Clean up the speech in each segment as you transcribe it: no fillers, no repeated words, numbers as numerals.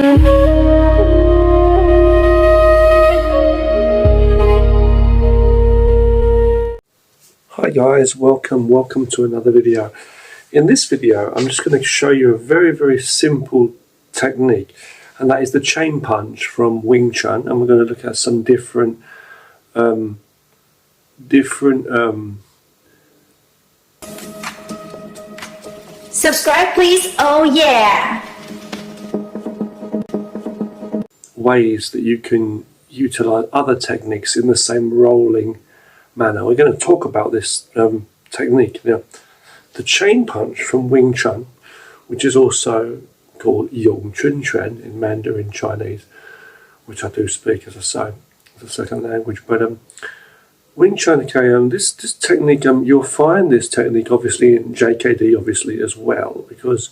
Hi guys, welcome to another video. In this video I'm just going to show you a very simple technique, and that is the chain punch from Wing Chun, and we're going to look at some different Subscribe please, oh yeah! ways that you can utilize other techniques in the same rolling manner. We're going to talk about this technique. Now, the chain punch from Wing Chun, which is also called Yong Chun Quan in Mandarin Chinese, which I do speak, as I say, as a second language. But Wing Chun, okay, this technique, you'll find this technique obviously in JKD, obviously as well, because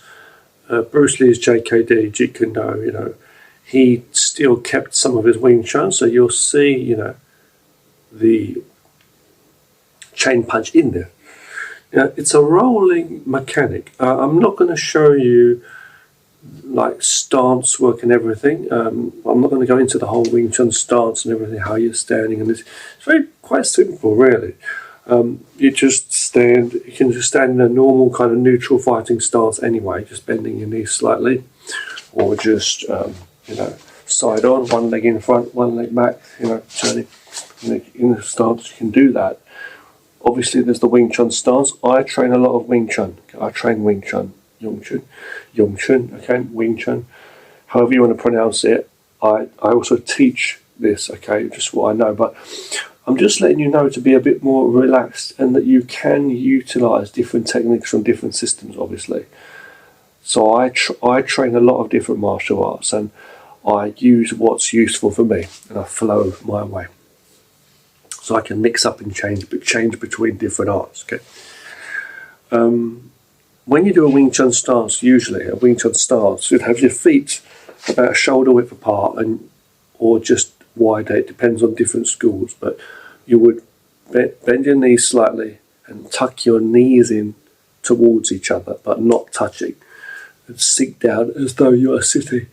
Bruce Lee's JKD, Jeet Kune Do, you know, he still kept some of his Wing Chun, so you'll see, you know, the chain punch in there. Now, it's a rolling mechanic. I'm not going to show you like stance work and everything. I'm not going to go into the whole Wing Chun stance and everything, how you're standing, and it's quite simple really. You just stand, you can just stand in a normal kind of neutral fighting stance anyway, just bending your knees slightly, or just you know, side on, one leg in front, one leg back, you know, turning in the stance. You can do that. Obviously there's the Wing Chun stance. I train a lot of Wing Chun. I train Wing Chun, Yong Chun, okay, Wing Chun, however you want to pronounce it. I also teach this, okay, just what I know, but I'm just letting you know to be a bit more relaxed, and that you can utilize different techniques from different systems, obviously. So I train a lot of different martial arts, and I use what's useful for me, and I flow my way. So I can mix up and change between different arts. Okay. When you do a Wing Chun stance, usually a Wing Chun stance, you'd have your feet about shoulder width apart, or just wider. It depends on different schools, but you would bend your knees slightly and tuck your knees in towards each other, but not touching, and sink down as though you are sitting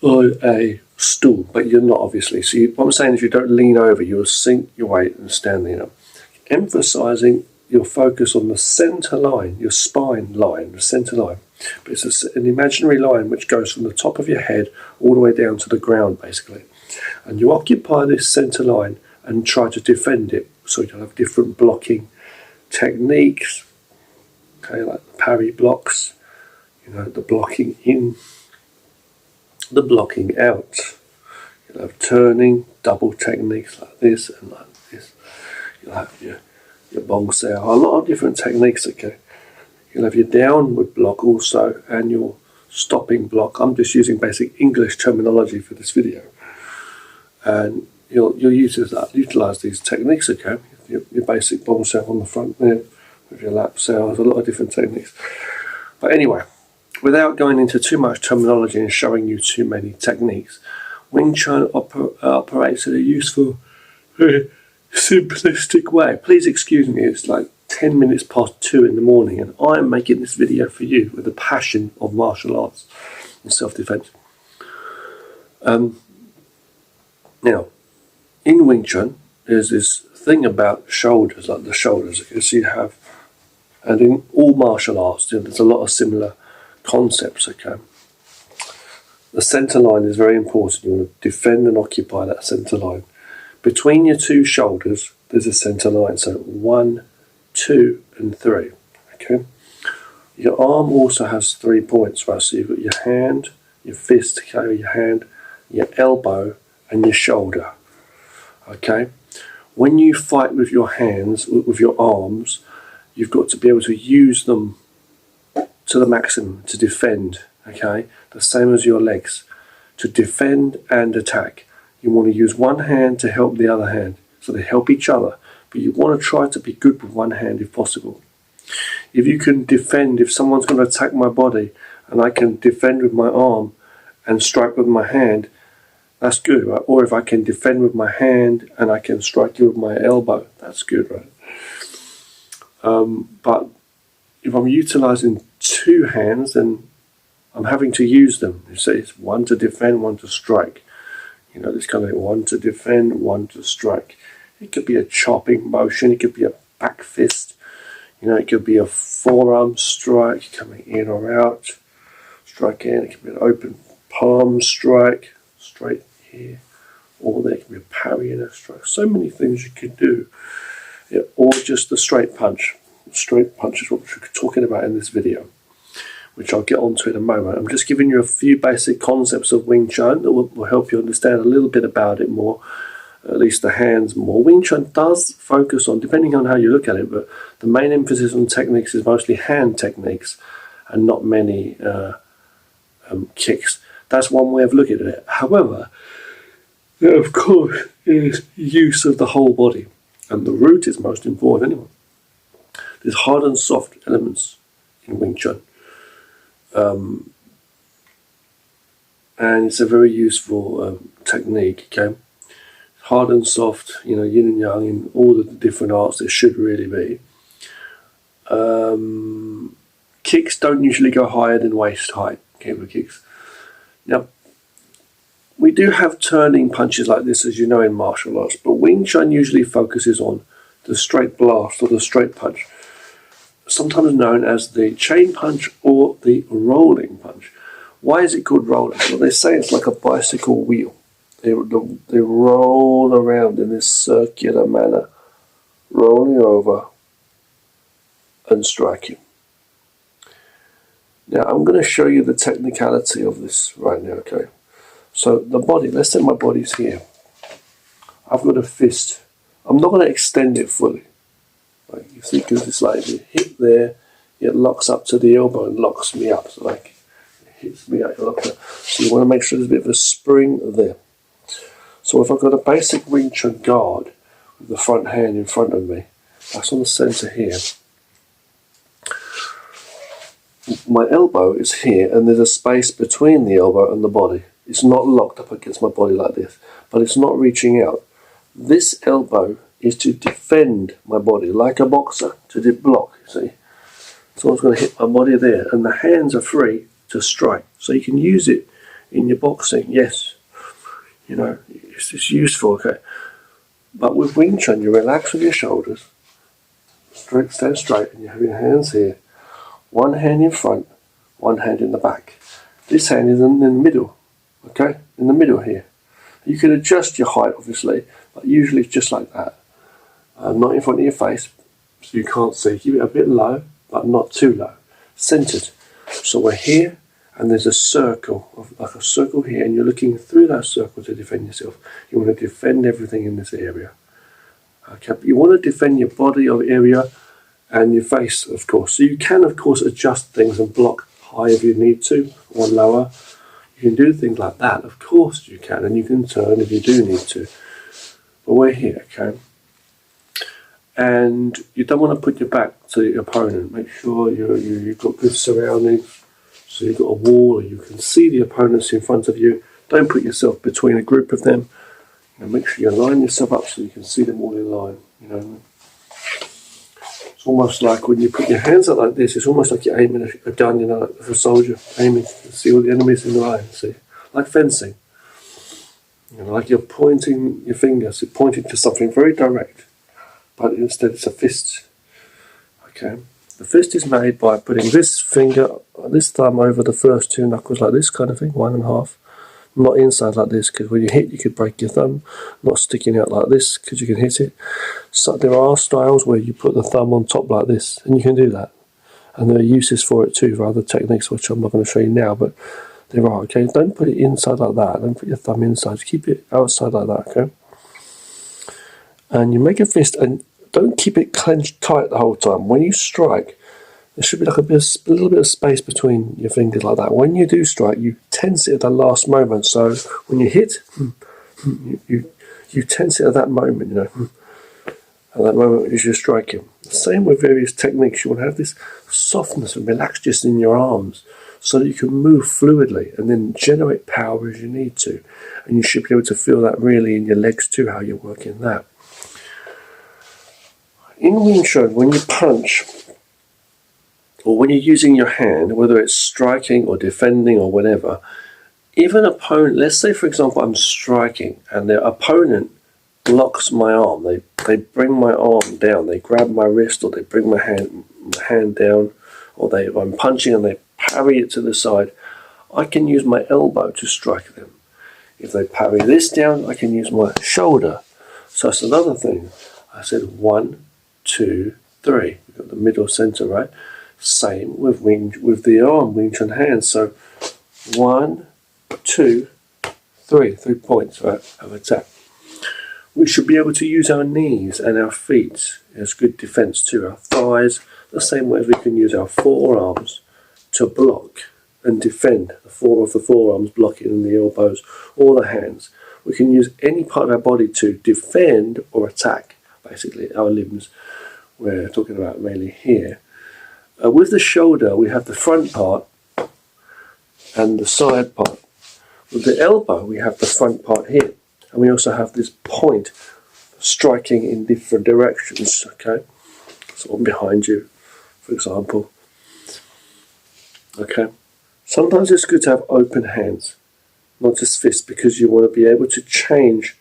on a stool, but you're not, obviously. So what I'm saying is, you don't lean over, you'll sink your weight and stand there, emphasizing your focus on the center line, your spine line, the center line. But it's an imaginary line which goes from the top of your head all the way down to the ground, basically. And you occupy this center line and try to defend it. So you'll have different blocking techniques, okay, like the parry blocks, you know, the blocking in, the blocking out. You'll have turning, double techniques like this and like this. You'll have your bong sao, a lot of different techniques, okay. You'll have your downward block also, and your stopping block. I'm just using basic English terminology for this video. And you'll utilize these techniques, okay. Your basic bong sao on the front there, with your lap sao. There's a lot of different techniques. But anyway, without going into too much terminology and showing you too many techniques, Wing Chun operates in a useful, very simplistic way. Please excuse me, it's like 10 minutes past 2 in the morning, and I'm making this video for you with the passion of martial arts and self-defense. Now, in Wing Chun, there's this thing about shoulders, like the shoulders, as you have, and in all martial arts, there's a lot of similar concepts, okay. The center line is very important. You want to defend and occupy that center line. Between your two shoulders, there's a center line. So 1, 2, and 3. Okay. Your arm also has 3 points, right? So you've got your hand, your fist, okay, your hand, your elbow, and your shoulder. Okay. When you fight with your hands, with your arms, you've got to be able to use them to the maximum to defend. Okay, the same as your legs. To defend and attack, you want to use one hand to help the other hand, so they help each other, but you want to try to be good with one hand if possible. If you can defend, if someone's going to attack my body and I can defend with my arm and strike with my hand, that's good, right? Or if I can defend with my hand and I can strike you with my elbow, that's good, right? But if I'm utilizing two hands, then I'm having to use them. You see, it's one to defend, one to strike. You know, this kind of one to defend, one to strike. It could be a chopping motion, it could be a back fist, you know, it could be a forearm strike coming in or out, strike in, it could be an open palm strike, straight here, or there could be a parry and a strike. So many things you could do. Yeah, or just the straight punch. Straight punch is what we're talking about in this video, which I'll get onto in a moment. I'm just giving you a few basic concepts of Wing Chun that will help you understand a little bit about it more, at least the hands more. Wing Chun does focus on, depending on how you look at it, but the main emphasis on techniques is mostly hand techniques and not many kicks. That's one way of looking at it. However, there of course is use of the whole body, and the root is most important anyway. There's hard and soft elements in Wing Chun. And it's a very useful technique, okay? Hard and soft, you know, yin and yang in all of the different arts there should really be. Kicks don't usually go higher than waist height, cable kicks. Now, we do have turning punches like this, as you know, in martial arts, but Wing Chun usually focuses on the straight blast or the straight punch, sometimes known as the chain punch or the rolling punch. Why is it called rolling? Well, they say it's like a bicycle wheel. They roll around in this circular manner, rolling over and striking. Now, I'm going to show you the technicality of this right now, okay? So the body, let's say my body's here. I've got a fist. I'm not going to extend it fully. Like you see, because it's like the hip there, it locks up to the elbow and locks me up. So like it hits me up. So you want to make sure there's a bit of a spring there. So if I've got a basic Wing Chun guard with the front hand in front of me, that's on the center here. My elbow is here, and there's a space between the elbow and the body. It's not locked up against my body like this, but it's not reaching out. This elbow is to defend my body, like a boxer, to block, you see. So I'm going to hit my body there, and the hands are free to strike. So you can use it in your boxing, yes. You know, it's useful, okay. But with Wing Chun, you relax with your shoulders, stand straight, and you have your hands here. One hand in front, one hand in the back. This hand is in the middle, okay, in the middle here. You can adjust your height, obviously, but usually it's just like that. Not in front of your face, so you can't see. Keep it a bit low, but not too low. Centered. So we're here, and there's a circle, like a circle here, and you're looking through that circle to defend yourself. You want to defend everything in this area. Okay, but you want to defend your body or area and your face, of course. So you can, of course, adjust things and block high if you need to, or lower. You can do things like that, of course you can, and you can turn if you do need to. But we're here, okay? And you don't want to put your back to your opponent. Make sure you've got good surroundings. So you've got a wall, or you can see the opponents in front of you. Don't put yourself between a group of them. You know, make sure you line yourself up so you can see them all in line. You know, it's almost like when you put your hands up like this, it's almost like you're aiming a gun, you know, like a soldier aiming to see all the enemies in the line. See, like fencing. You know, like you're pointing your fingers, you're pointing to something very direct, but instead it's a fist. Okay, the fist is made by putting this finger, this thumb over the first two knuckles like this kind of thing, 1.5. Not inside like this, because when you hit you could break your thumb. Not sticking out like this, because you can hit it. So there are styles where you put the thumb on top like this, and you can do that. And there are uses for it too, for other techniques, which I'm not going to show you now, but there are, okay? Don't put it inside like that. Don't put your thumb inside. Just keep it outside like that, okay? And you make a fist, and don't keep it clenched tight the whole time. When you strike, there should be like a little bit of space between your fingers like that. When you do strike, you tense it at the last moment. So when you hit, you tense it at that moment, you know. At that moment as you're striking. The same with various techniques. You want to have this softness and relax just in your arms so that you can move fluidly and then generate power as you need to. And you should be able to feel that really in your legs too, how you're working that. In Wing Chun, when you punch, or when you're using your hand, whether it's striking or defending or whatever, if an opponent, let's say for example I'm striking and the opponent blocks my arm, they bring my arm down, they grab my wrist or they bring my hand down, or I'm punching and they parry it to the side, I can use my elbow to strike them. If they parry this down, I can use my shoulder. So that's another thing. I said 1, 2, 3. We've got the middle center, right? Same with the arm, Wing Chun hands. So 1, 2, 3 points, right, of attack. We should be able to use our knees and our feet as good defense too. Our thighs, the same way as we can use our forearms to block and defend. The form of the forearms blocking in the elbows or the hands. We can use any part of our body to defend or attack, basically, our limbs. We're talking about mainly here. With the shoulder, we have the front part and the side part. With the elbow, we have the front part here. And we also have this point striking in different directions, okay? Sort of behind you, for example. Okay? Sometimes it's good to have open hands, not just fists, because you want to be able to change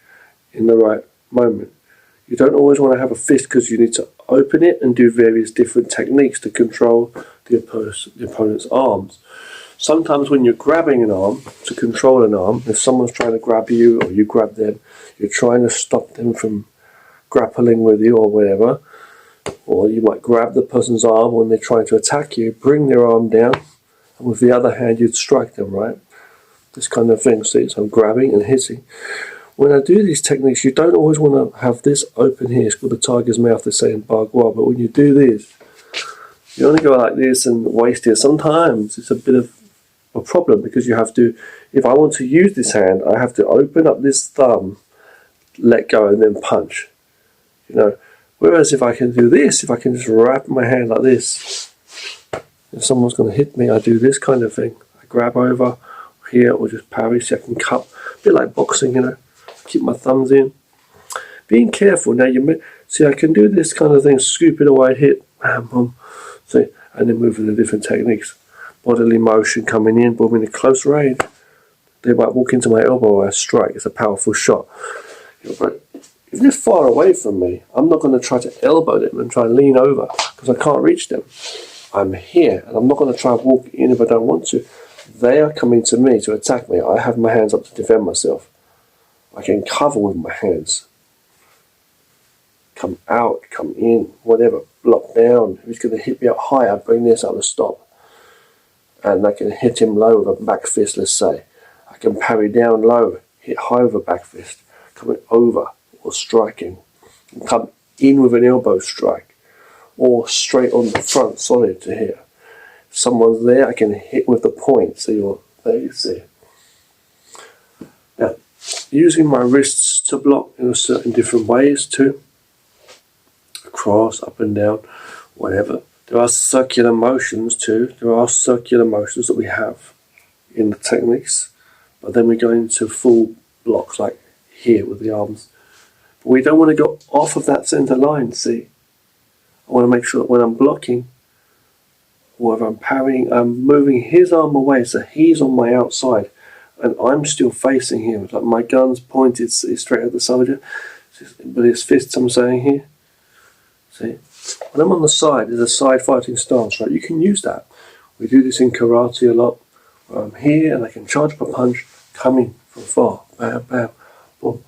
in the right moment. You don't always want to have a fist because you need to open it and do various different techniques to control the opponent's arms. Sometimes when you're grabbing an arm, to control an arm, if someone's trying to grab you or you grab them, you're trying to stop them from grappling with you or whatever. Or you might grab the person's arm when they're trying to attack you, bring their arm down, and with the other hand you'd strike them, right? This kind of thing. See, so I'm grabbing and hitting. When I do these techniques, you don't always want to have this open here. It's called the tiger's mouth, they say in Bagua. But when you do this, you only go like this and waste it. Sometimes it's a bit of a problem because you have to, if I want to use this hand, I have to open up this thumb, let go, and then punch. You know, whereas if I can do this, if I can just wrap my hand like this, if someone's going to hit me, I do this kind of thing. I grab over here or just parry so I can cut. A bit like boxing, you know. Keep my thumbs in. Being careful. Now you see, I can do this kind of thing, scoop it away, hit, bam, boom. See, and then move with the different techniques. Bodily motion coming in, boom, in a close range. They might walk into my elbow or I strike. It's a powerful shot. But if they're far away from me, I'm not going to try to elbow them and try and lean over because I can't reach them. I'm here and I'm not going to try and walk in if I don't want to. They are coming to me to attack me. I have my hands up to defend myself. I can cover with my hands. Come out, come in, whatever. Block down. If he's going to hit me up high, I bring this up to stop. And I can hit him low with a back fist, let's say. I can parry down low, hit high with a back fist. Coming over or striking. And come in with an elbow strike. Or straight on the front, solid to here. If someone's there, I can hit with the point. So there you see. Now, using my wrists to block in certain different ways too. Across, up and down, whatever. There are circular motions too. There are circular motions that we have in the techniques. But then we go into full blocks like here with the arms. But we don't want to go off of that center line, see. I want to make sure that when I'm blocking, or if I'm parrying, I'm moving his arm away so he's on my outside and I'm still facing him. Like my gun's pointed straight at the soldier, but his fists, I'm saying here. See? When I'm on the side, there's a side fighting stance, right? You can use that. We do this in karate a lot. Where I'm here and I can charge up a punch, coming from far, bam, bam, boom.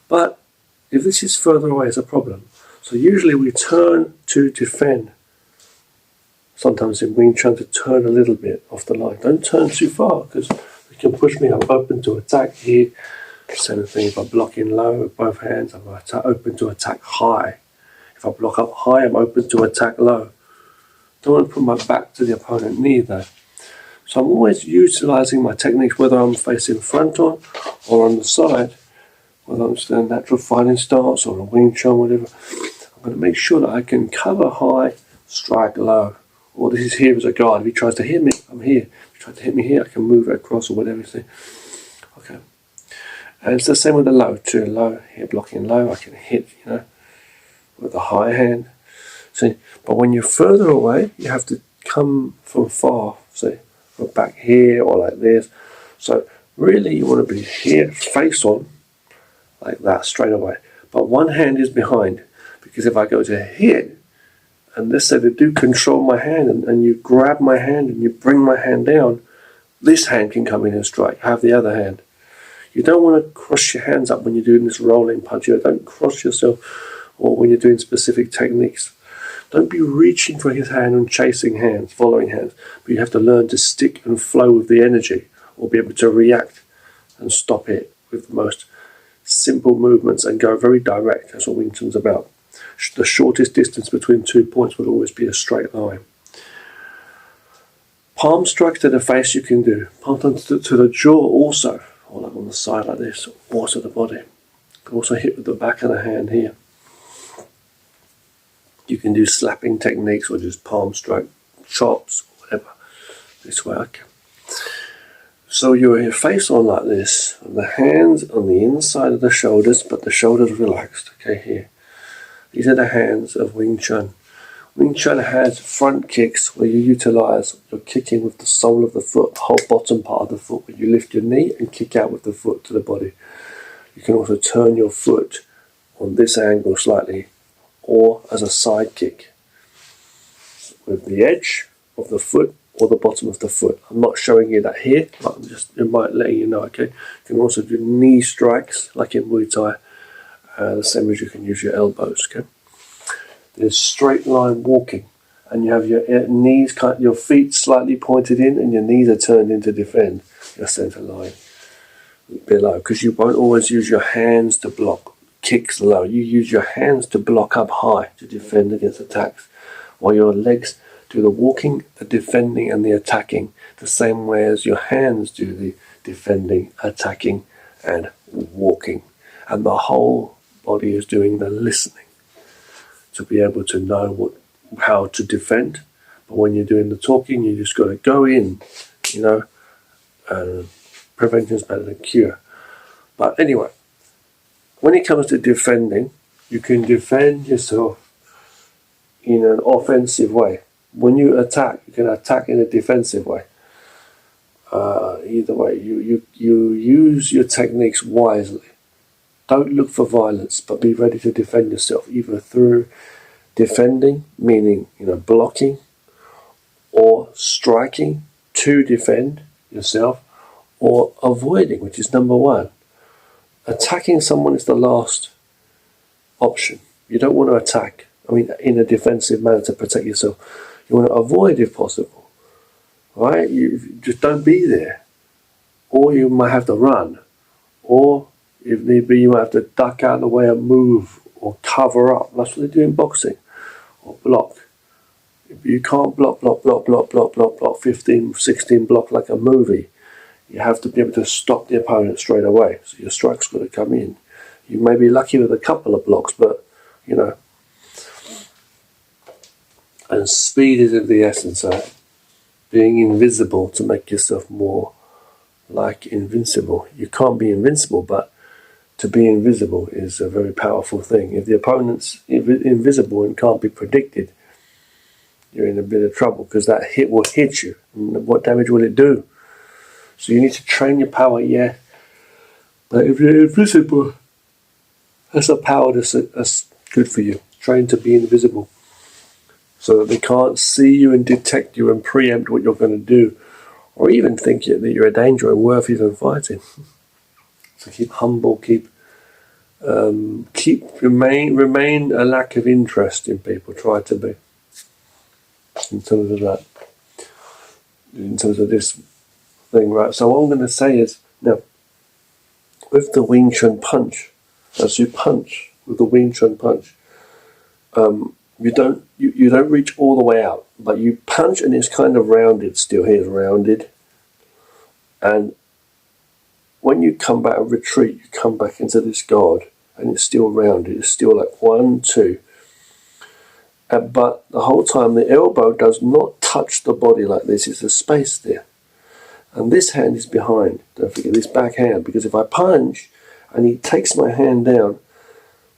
But if this is further away, it's a problem. So usually we turn to defend. Sometimes in Wing Chun to turn a little bit off the line. Don't turn too far because it can push me. I'm open to attack here. Same thing if I block in low with both hands, I'm open to attack high. If I block up high, I'm open to attack low. Don't want to put my back to the opponent neither. So I'm always utilizing my techniques whether I'm facing front on or on the side. Whether I'm just in a natural fighting stance or a Wing Chun, whatever. I'm going to make sure that I can cover high, strike low. Or this is here as a guard. If he tries to hit me, I'm here. If he tries to hit me here, I can move it across or whatever. Okay. And it's the same with the low too. Low, here blocking low, I can hit, with the high hand. See, but when you're further away, you have to come from far, see, from back here or like this. So really you want to be here, face on, like that, straight away. But one hand is behind, because if I go to hit, and let's say they do control my hand, and you grab my hand and you bring my hand down, this hand can come in and strike. Have the other hand. You don't want to cross your hands up when you're doing this rolling punch. You don't cross yourself, or when you're doing specific techniques. Don't be reaching for his hand and chasing hands, following hands. But you have to learn to stick and flow with the energy, or be able to react and stop it with the most simple movements and go very direct. That's what Wing Chun's about. The shortest distance between 2 points would always be a straight line. Palm strike to the face you can do. Palm to the jaw also, or like on the side like this, or to the body. You can also hit with the back of the hand here. You can do slapping techniques or just palm strike, chops, whatever. This way, okay. So you're face on like this, and the hands on the inside of the shoulders, but the shoulders relaxed, okay, here. These are the hands of Wing Chun. Wing Chun has front kicks where you utilize your kicking with the sole of the foot, the whole bottom part of the foot, where you lift your knee and kick out with the foot to the body. You can also turn your foot on this angle slightly, or as a side kick with the edge of the foot or the bottom of the foot. I'm not showing you that here, but I'm just letting you know, okay? You can also do knee strikes like in Muay Thai, the same as you can use your elbows, okay? There's straight line walking, and you have your knees, your feet slightly pointed in, and your knees are turned in to defend your center line below, because you won't always use your hands to block kicks low. You use your hands to block up high to defend against attacks, while your legs do the walking, the defending, and the attacking the same way as your hands do the defending, attacking, and walking. And the whole body is doing the listening to be able to know how to defend. But when you're doing the talking, you just got to go in, you know, and prevention is better than cure. But anyway, when it comes to defending, you can defend yourself in an offensive way. When you attack, you can attack in a defensive way. Either way, you use your techniques wisely. Don't look for violence, but be ready to defend yourself, either through defending, meaning, you know, blocking, or striking to defend yourself, or avoiding, which is number one. Attacking someone is the last option. You don't want to attack, in a defensive manner to protect yourself. You want to avoid if possible, right? You just don't be there. Or you might have to run, or if need be, you might have to duck out of the way and move, or cover up. That's what they do in boxing, or block. If you can't block 15, 16 block like a movie, you have to be able to stop the opponent straight away. So your strike's got to come in. You may be lucky with a couple of blocks, but, you know. And speed is of the essence, being invisible to make yourself more like invincible. You can't be invincible, but to be invisible is a very powerful thing. If the opponent's invisible and can't be predicted, you're in a bit of trouble, because that hit will hit you. And what damage will it do? So you need to train your power, yeah. But if you're invisible, that's a power that's good for you. Train to be invisible, so that they can't see you and detect you and preempt what you're going to do, or even think that you're a danger and worth even fighting. So keep humble, remain a lack of interest in people. Try to be, in terms of that, in terms of this thing, right? So what I'm going to say is, now, with the Wing Chun punch, as you punch with the Wing Chun punch, you don't reach all the way out, but you punch and it's kind of rounded still. Here's rounded, and when you come back and retreat, you come back into this guard, and it's still rounded. It's still like 1, 2. But the whole time the elbow does not touch the body like this. It's a space there. And this hand is behind. Don't forget this back hand, because if I punch and he takes my hand down,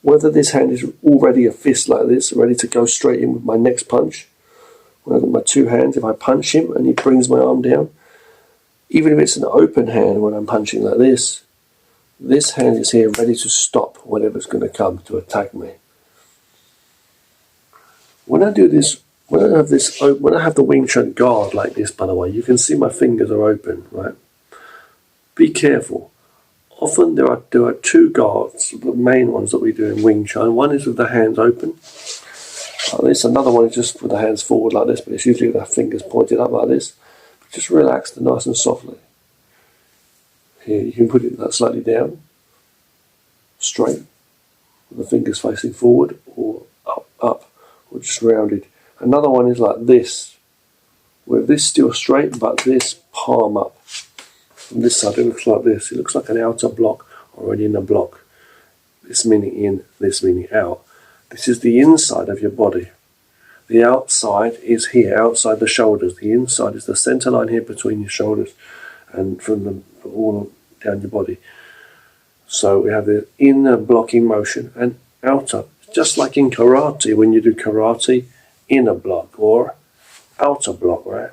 whether this hand is already a fist like this, ready to go straight in with my next punch, when I've got my two hands, if I punch him and he brings my arm down, even if it's an open hand when I'm punching like this hand is here ready to stop whatever's going to come to attack me. When I do this, when I have the Wing Chun guard like this, by the way, you can see my fingers are open, right? Be careful. Often there are two guards, the main ones that we do in Wing Chun. One is with the hands open, like this. Another one is just with the hands forward like this, but it's usually with the fingers pointed up like this. But just relax them nice and softly. Here, you can put it slightly down, straight, with the fingers facing forward, or up, or just rounded. Another one is like this, with this still straight, but this palm up. From this side, it looks like this. It looks like an outer block or an inner block. This meaning in, this meaning out. This is the inside of your body. The outside is here, outside the shoulders. The inside is the center line here between your shoulders and from the all down your body. So we have the inner blocking motion and outer. Just like in karate, when you do karate, inner block or outer block, right?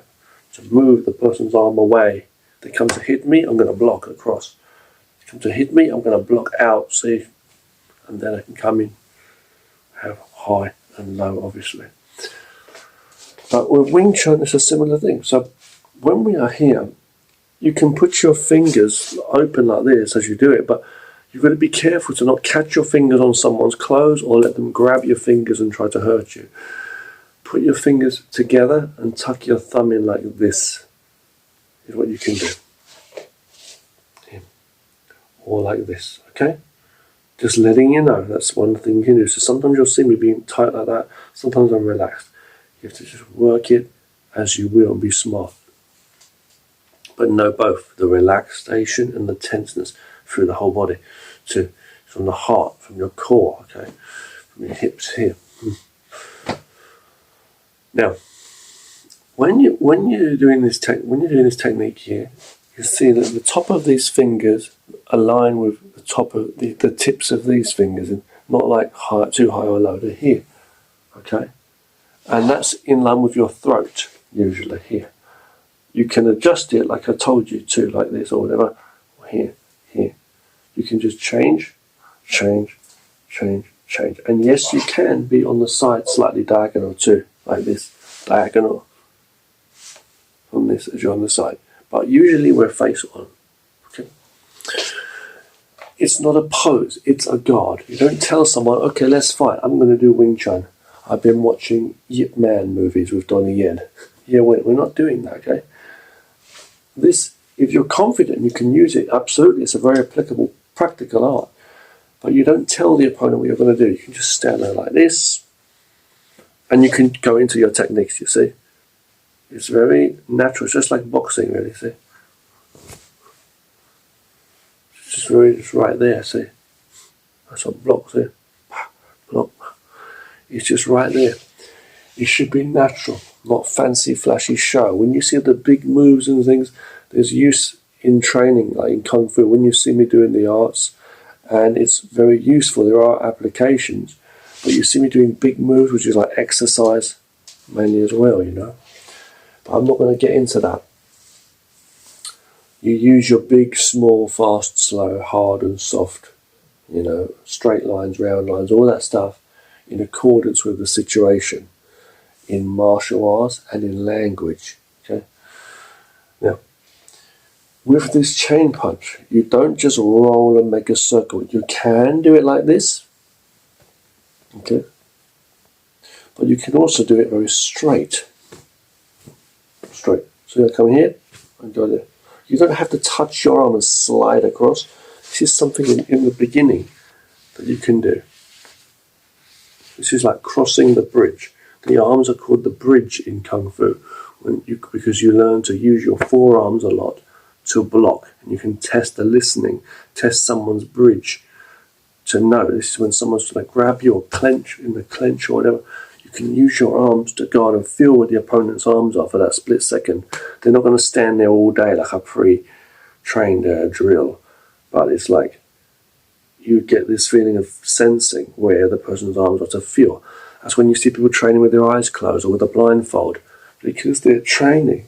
To move the person's arm away. They come to hit me, I'm going to block across. They come to hit me, I'm going to block out, see? And then I can come in, have high and low, obviously. But with Wing Chun, it's a similar thing. So when we are here, you can put your fingers open like this as you do it, but you've got to be careful to not catch your fingers on someone's clothes or let them grab your fingers and try to hurt you. Put your fingers together and tuck your thumb in like this is what you can do. Here. Or like this, okay? Just letting you know, that's one thing you can do. So sometimes you'll see me being tight like that, sometimes I'm relaxed. You have to just work it as you will and be smart. But know both the relaxation and the tenseness through the whole body. So from the heart, from your core, okay? From your hips here. Now, when you're doing this technique here, you see that the top of these fingers align with the top of the tips of these fingers, and not like too high or low. They're here, okay? And that's in line with your throat, usually here. You can adjust it like I told you to, like this or whatever. Here. You can just change. And yes, you can be on the side slightly diagonal too, like this, diagonal. From this as you're on the side. But usually we're face on. Okay. It's not a pose, it's a guard. You don't tell someone, okay, let's fight. I'm going to do Wing Chun. I've been watching Yip Man movies with Donnie Yen. Yeah, we're not doing that, okay? This, if you're confident, you can use it. Absolutely, it's a very applicable, practical art. But you don't tell the opponent what you're going to do. You can just stand there like this, and you can go into your techniques, you see? It's very natural. It's just like boxing, really, see? It's just right there, see? That's what blocks there. Block. It's just right there. It should be natural, not fancy, flashy show. When you see the big moves and things, there's use in training, like in Kung Fu, when you see me doing the arts, and it's very useful. There are applications, but you see me doing big moves, which is like exercise, mainly as well, you know. But I'm not going to get into that. You use your big, small, fast, slow, hard and soft, you know, straight lines, round lines, all that stuff in accordance with the situation in martial arts and in language, okay? Now, with this chain punch, you don't just roll and make a circle. You can do it like this, okay? But you can also do it very straight. Straight. So I come here and go there. You don't have to touch your arm and slide across. This is something in the beginning that you can do. This is like crossing the bridge. The arms are called the bridge in Kung Fu because you learn to use your forearms a lot to block. And you can test the listening, test someone's bridge to know. This is when someone's trying to grab you or clench in the clench or whatever. You can use your arms to guard and feel where the opponent's arms are for that split second. They're not going to stand there all day like a pre-trained drill. But it's like you get this feeling of sensing where the person's arms are to feel. That's when you see people training with their eyes closed or with a blindfold. because they're training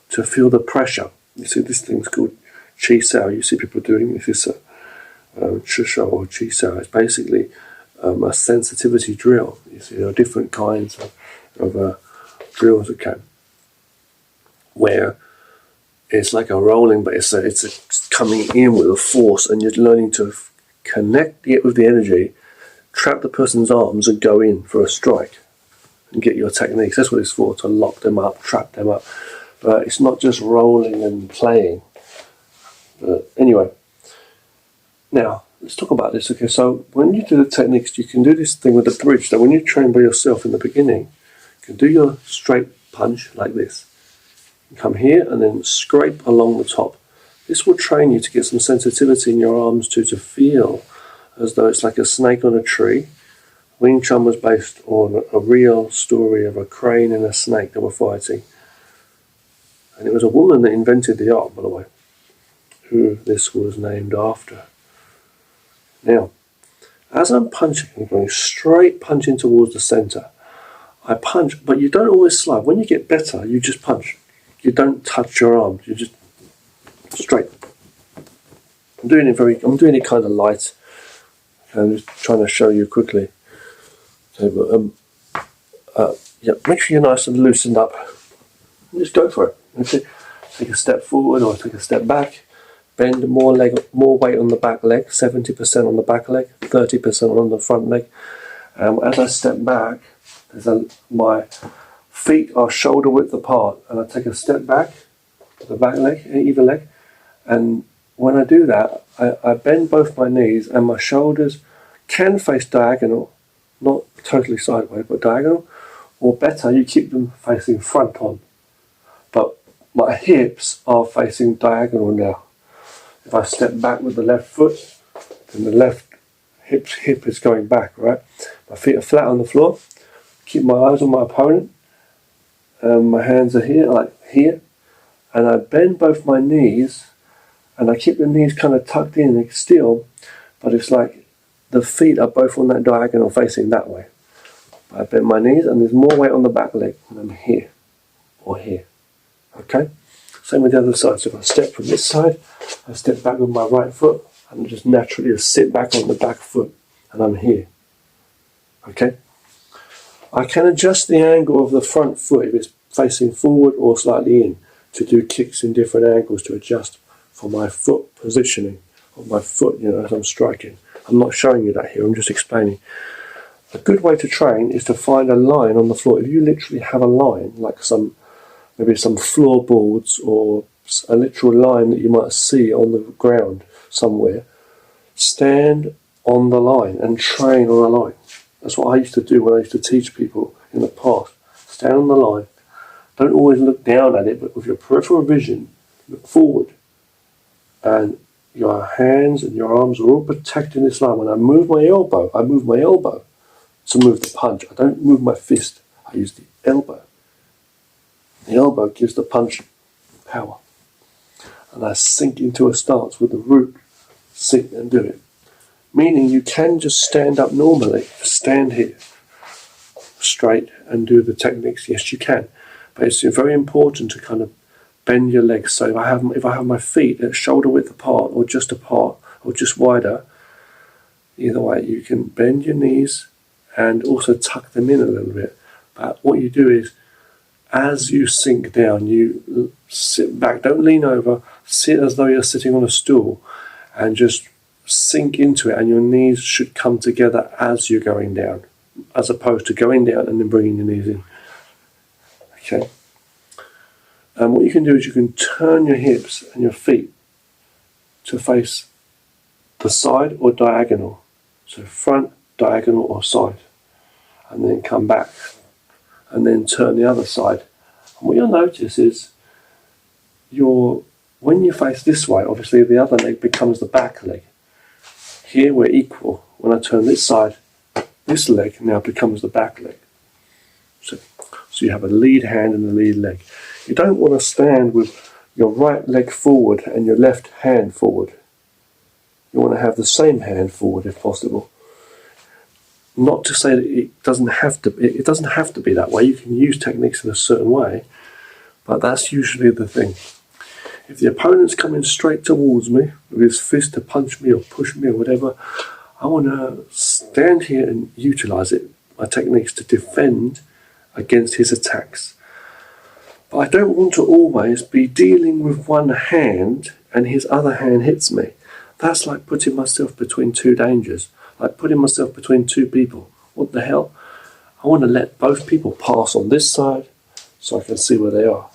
to feel the pressure. You see, this thing's called Chi Sao. You see people doing this. It's a Chi Sao or Chi Sao. It's basically a sensitivity drill. You see, there are different kinds of drills, okay, where it's like a rolling, but it's coming in with a force, and you're learning to connect it with the energy, trap the person's arms, and go in for a strike and get your techniques. That's what it's for, to lock them up, trap them up. But it's not just rolling and playing. But anyway, now let's talk about this. Okay, so when you do the techniques, you can do this thing with the bridge. So when you train by yourself in the beginning, you can do your straight punch like this. You come here and then scrape along the top. This will train you to get some sensitivity in your arms to feel as though it's like a snake on a tree. Wing Chun was based on a real story of a crane and a snake that were fighting. And it was a woman that invented the art, by the way, who this was named after. Now, as I'm punching, I'm going straight punching towards the centre. I punch, but you don't always slide. When you get better, you just punch. You don't touch your arms. You just straight. I'm doing it kind of light. I'm just trying to show you quickly. Okay, but yeah, make sure you're nice and loosened up. And just go for it. Okay, take a step forward or take a step back. Bend more weight on the back leg. 70% on the back leg, 30% on the front leg. As I step back, my feet are shoulder width apart, and I take a step back to the back leg, either leg, and when I do that, I bend both my knees, and my shoulders can face diagonal, not totally sideways, but diagonal, or better, you keep them facing front on. But my hips are facing diagonal now. If I step back with the left foot, then the left hip is going back, right? My feet are flat on the floor. Keep my eyes on my opponent. My hands are here, like here. And I bend both my knees, and I keep the knees kind of tucked in still, but it's like the feet are both on that diagonal facing that way. I bend my knees, and there's more weight on the back leg, and I'm here, or here. Okay? Same with the other side. So if I step from this side, I step back with my right foot, and just naturally just sit back on the back foot, and I'm here. Okay? I can adjust the angle of the front foot if it's facing forward or slightly in, to do kicks in different angles to adjust for my foot positioning of my foot, as I'm striking. I'm not showing you that here, I'm just explaining. A good way to train is to find a line on the floor. If you literally have a line, like maybe some floorboards or a literal line that you might see on the ground somewhere, stand on the line and train on a line. That's what I used to do when I used to teach people in the past. Stand on the line. Don't always look down at it, but with your peripheral vision, look forward. And your hands and your arms are all protecting this line. When I move my elbow to move the punch. I don't move my fist. I use the elbow. The elbow gives the punch power. And I sink into a stance with the root. Sink and do it. Meaning you can just stand up normally. Stand here. Straight and do the techniques. Yes, you can. But it's very important to kind of bend your legs. So if I have my feet at shoulder width apart or just wider, either way, you can bend your knees and also tuck them in a little bit. But what you do is, as you sink down, you sit back. Don't lean over. Sit as though you're sitting on a stool, and just sink into it. And your knees should come together as you're going down, as opposed to going down and then bringing your knees in. Okay. And what you can do is you can turn your hips and your feet to face the side or diagonal. So front, diagonal or side. And then come back. And then turn the other side. And what you'll notice is when you face this way, obviously the other leg becomes the back leg. Here we're equal. When I turn this side, this leg now becomes the back leg. So you have a lead hand and a lead leg. You don't want to stand with your right leg forward and your left hand forward. You want to have the same hand forward if possible. Not to say that it doesn't have to be that way. You can use techniques in a certain way, but that's usually the thing. If the opponent's coming straight towards me with his fist to punch me or push me or whatever, I want to stand here and utilize my techniques to defend against his attacks. But I don't want to always be dealing with one hand and his other hand hits me. That's like putting myself between two dangers. Like putting myself between two people. What the hell? I want to let both people pass on this side so I can see where they are.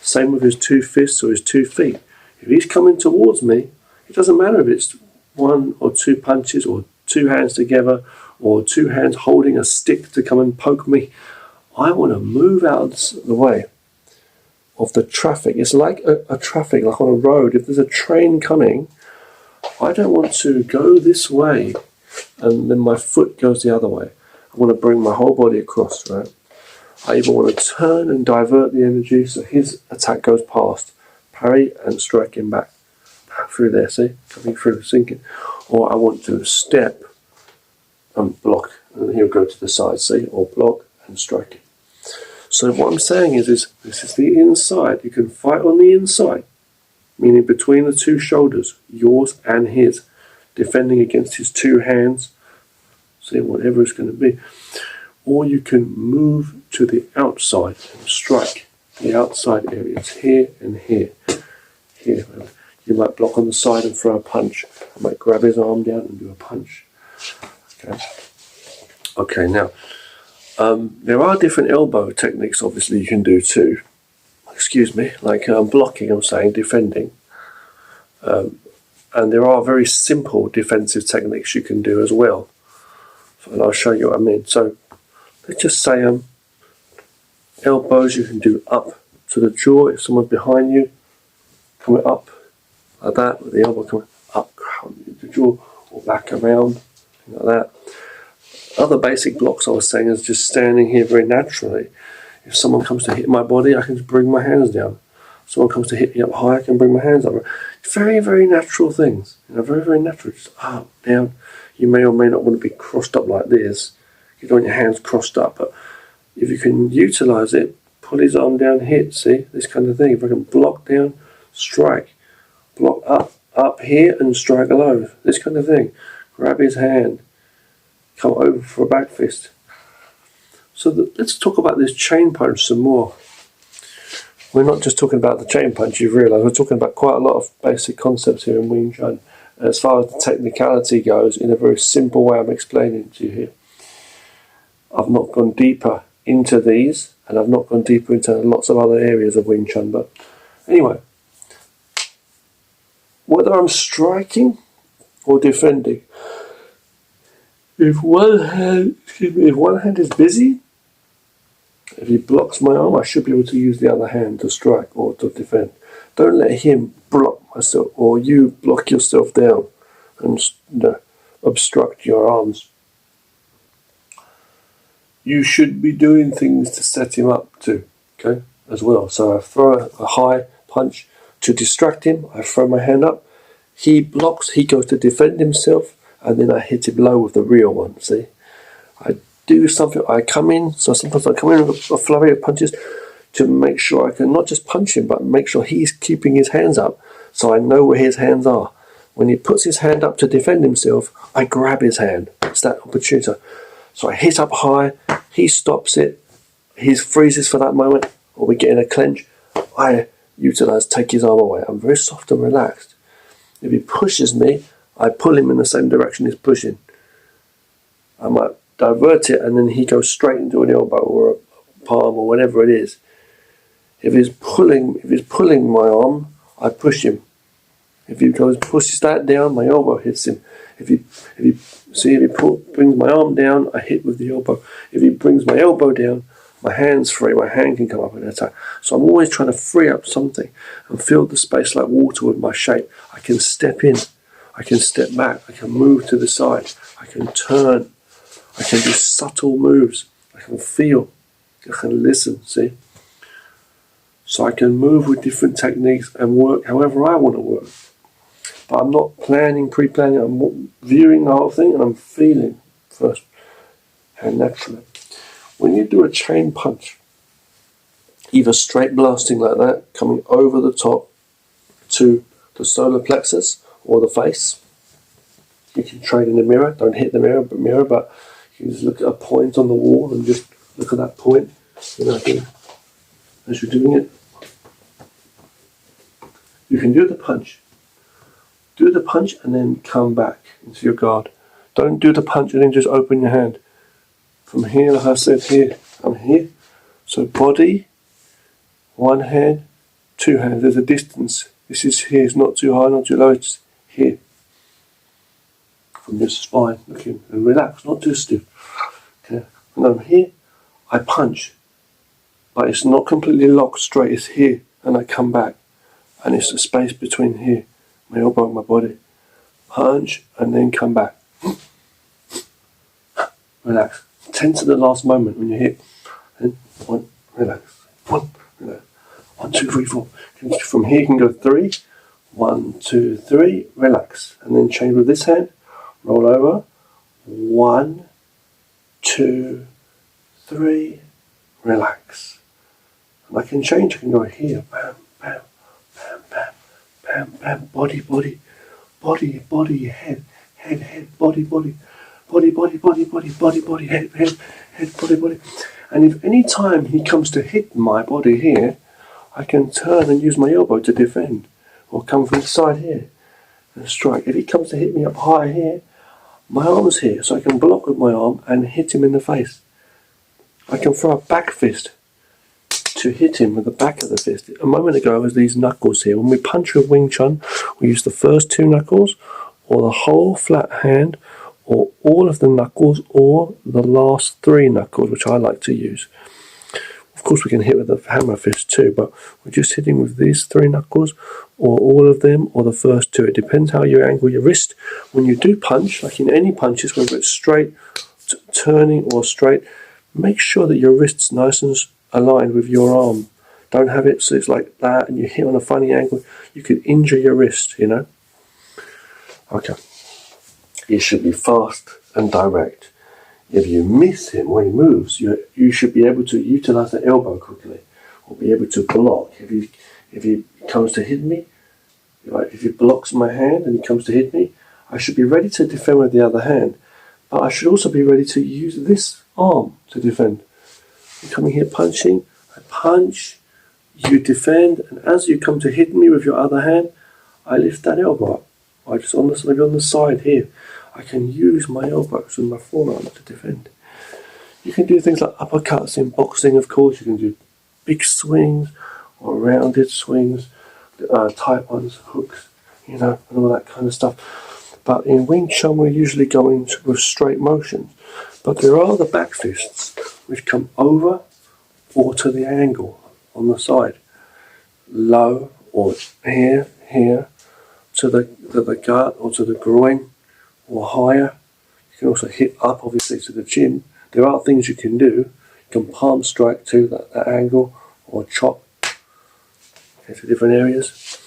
Same with his 2 fists or his 2 feet. If he's coming towards me, it doesn't matter if it's 1 or 2 punches or 2 hands together or 2 hands holding a stick to come and poke me. I want to move out of the way of the traffic. It's like a traffic, like on a road. If there's a train coming, I don't want to go this way and then my foot goes the other way. I want to bring my whole body across, right? I either want to turn and divert the energy so his attack goes past, parry and strike him back. Through there, see? Coming through, sinking. Or I want to step and block, and he'll go to the side, see? Or block and strike it. So what I'm saying is this is the inside. You can fight on the inside, meaning between the 2 shoulders, yours and his, defending against his 2 hands, see, whatever it's going to be. Or you can move to the outside and strike the outside areas here and here. Here. You might block on the side and throw a punch. I might grab his arm down and do a punch. Okay, now, there are different elbow techniques, obviously, you can do too. Excuse me, like blocking, I'm saying, defending. And there are very simple defensive techniques you can do as well. And I'll show you what I mean. So, let's just say elbows you can do up to the jaw if someone's behind you, coming up like that, with the elbow coming up the jaw or back around, like that. Other basic blocks I was saying is just standing here very naturally. If someone comes to hit my body, I can just bring my hands down. If someone comes to hit me up high, I can bring my hands up. Very, very natural things. Very, very natural. Just up, down. You may or may not want to be crossed up like this. You don't want your hands crossed up, but if you can utilize it, pull his arm down, hit, see, this kind of thing. If I can block down, strike, block up here and strike low, this kind of thing. Grab his hand, come over for a back fist. So let's talk about this chain punch some more. We're not just talking about the chain punch, you've realised, we're talking about quite a lot of basic concepts here in Wing Chun. As far as the technicality goes, in a very simple way I'm explaining to you here. I've not gone deeper into these, and I've not gone deeper into lots of other areas of Wing Chun, but anyway, whether I'm striking or defending, if one hand is busy, if he blocks my arm, I should be able to use the other hand to strike or to defend. Don't let him block myself, or you block yourself down and obstruct your arms. You should be doing things to set him up too, okay, as well. So I throw a high punch to distract him. I throw my hand up. He blocks. He goes to defend himself, and then I hit him low with the real one. See, I do something. I come in. So sometimes I come in with a flurry of punches to make sure I can not just punch him, but make sure he's keeping his hands up, so I know where his hands are. When he puts his hand up to defend himself, I grab his hand. It's that opportunity. So I hit up high, he stops it, he freezes for that moment, or we get in a clench, I utilize, take his arm away. I'm very soft and relaxed. If he pushes me, I pull him in the same direction he's pushing. I might divert it and then he goes straight into an elbow or a palm or whatever it is. If he's pulling my arm, I push him. If he pushes that down, my elbow hits him. If he brings my arm down, I hit with the elbow. If he brings my elbow down, my hand's free. My hand can come up and attack. So I'm always trying to free up something and fill the space like water with my shape. I can step in. I can step back. I can move to the side. I can turn. I can do subtle moves. I can feel. I can listen, see? So I can move with different techniques and work however I want to work. But I'm not planning, pre-planning. I'm viewing the whole thing and I'm feeling first. hand naturally. When you do a chain punch, either straight blasting like that, coming over the top to the solar plexus or the face, you can train in the mirror. Don't hit the mirror, but you just look at a point on the wall and just look at that point, here, as you're doing it. You can do the punch. Do the punch and then come back into your guard. Don't do the punch and then just open your hand. From here, like I said, here, I'm here. So body, one hand, two hands. There's a distance. This is here. It's not too high, not too low. It's here. From your spine, looking and relax, not too stiff. Okay. And I'm here. I punch, but it's not completely locked straight. It's here, and I come back, and it's the space between here, my elbow and my body. Punch and then come back. Relax. Tense at the last moment when you hit. And one, relax. One, relax. 1, 2, 3, 4. From here you can go 3. 1, 2, 3. Relax. And then change with this hand. Roll over. 1, 2, 3. Relax. And I can change. I can go here. Bam, bam, bam, bam, bam, bam. Body, body, body, body, head, head, head, body, body. Body, body, body, body, body, body, head, head, head, body, body. And if any time he comes to hit my body here, I can turn and use my elbow to defend, or come from the side here and strike. If he comes to hit me up high here, my arm's here, so I can block with my arm and hit him in the face. I can throw a back fist to hit him with the back of the fist. A moment ago, it was these knuckles here. When we punch with Wing Chun, we use the first 2 knuckles, or the whole flat hand, or all of the knuckles, or the last 3 knuckles, which I like to use. Of course, we can hit with the hammer fist too, but we're just hitting with these 3 knuckles, or all of them, or the first 2. It depends how you angle your wrist. When you do punch, like in any punches, whether it's straight, turning, or straight, make sure that your wrist's nice and aligned with your arm. Don't have it so it's like that, and you hit on a funny angle. You could injure your wrist, Okay. It should be fast and direct. If you miss him when he moves, you should be able to utilize the elbow quickly, or be able to block. If he comes to hit me, if he blocks my hand and he comes to hit me, I should be ready to defend with the other hand, but I should also be ready to use this arm to defend. You're coming here punching, I punch, you defend, and as you come to hit me with your other hand, I lift that elbow up. I just maybe on the side here. I can use my elbows and my forearm to defend. You can do things like uppercuts in boxing, of course. You can do big swings or rounded swings, tight ones, hooks, and all that kind of stuff. But in Wing Chun, we're usually going with straight motions. But there are the back fists, which come over or to the angle on the side. Low or here, to the gut or to the groin, or higher. You can also hit up, obviously, to the chin. There are things you can do. You can palm strike to that angle, or chop to different areas.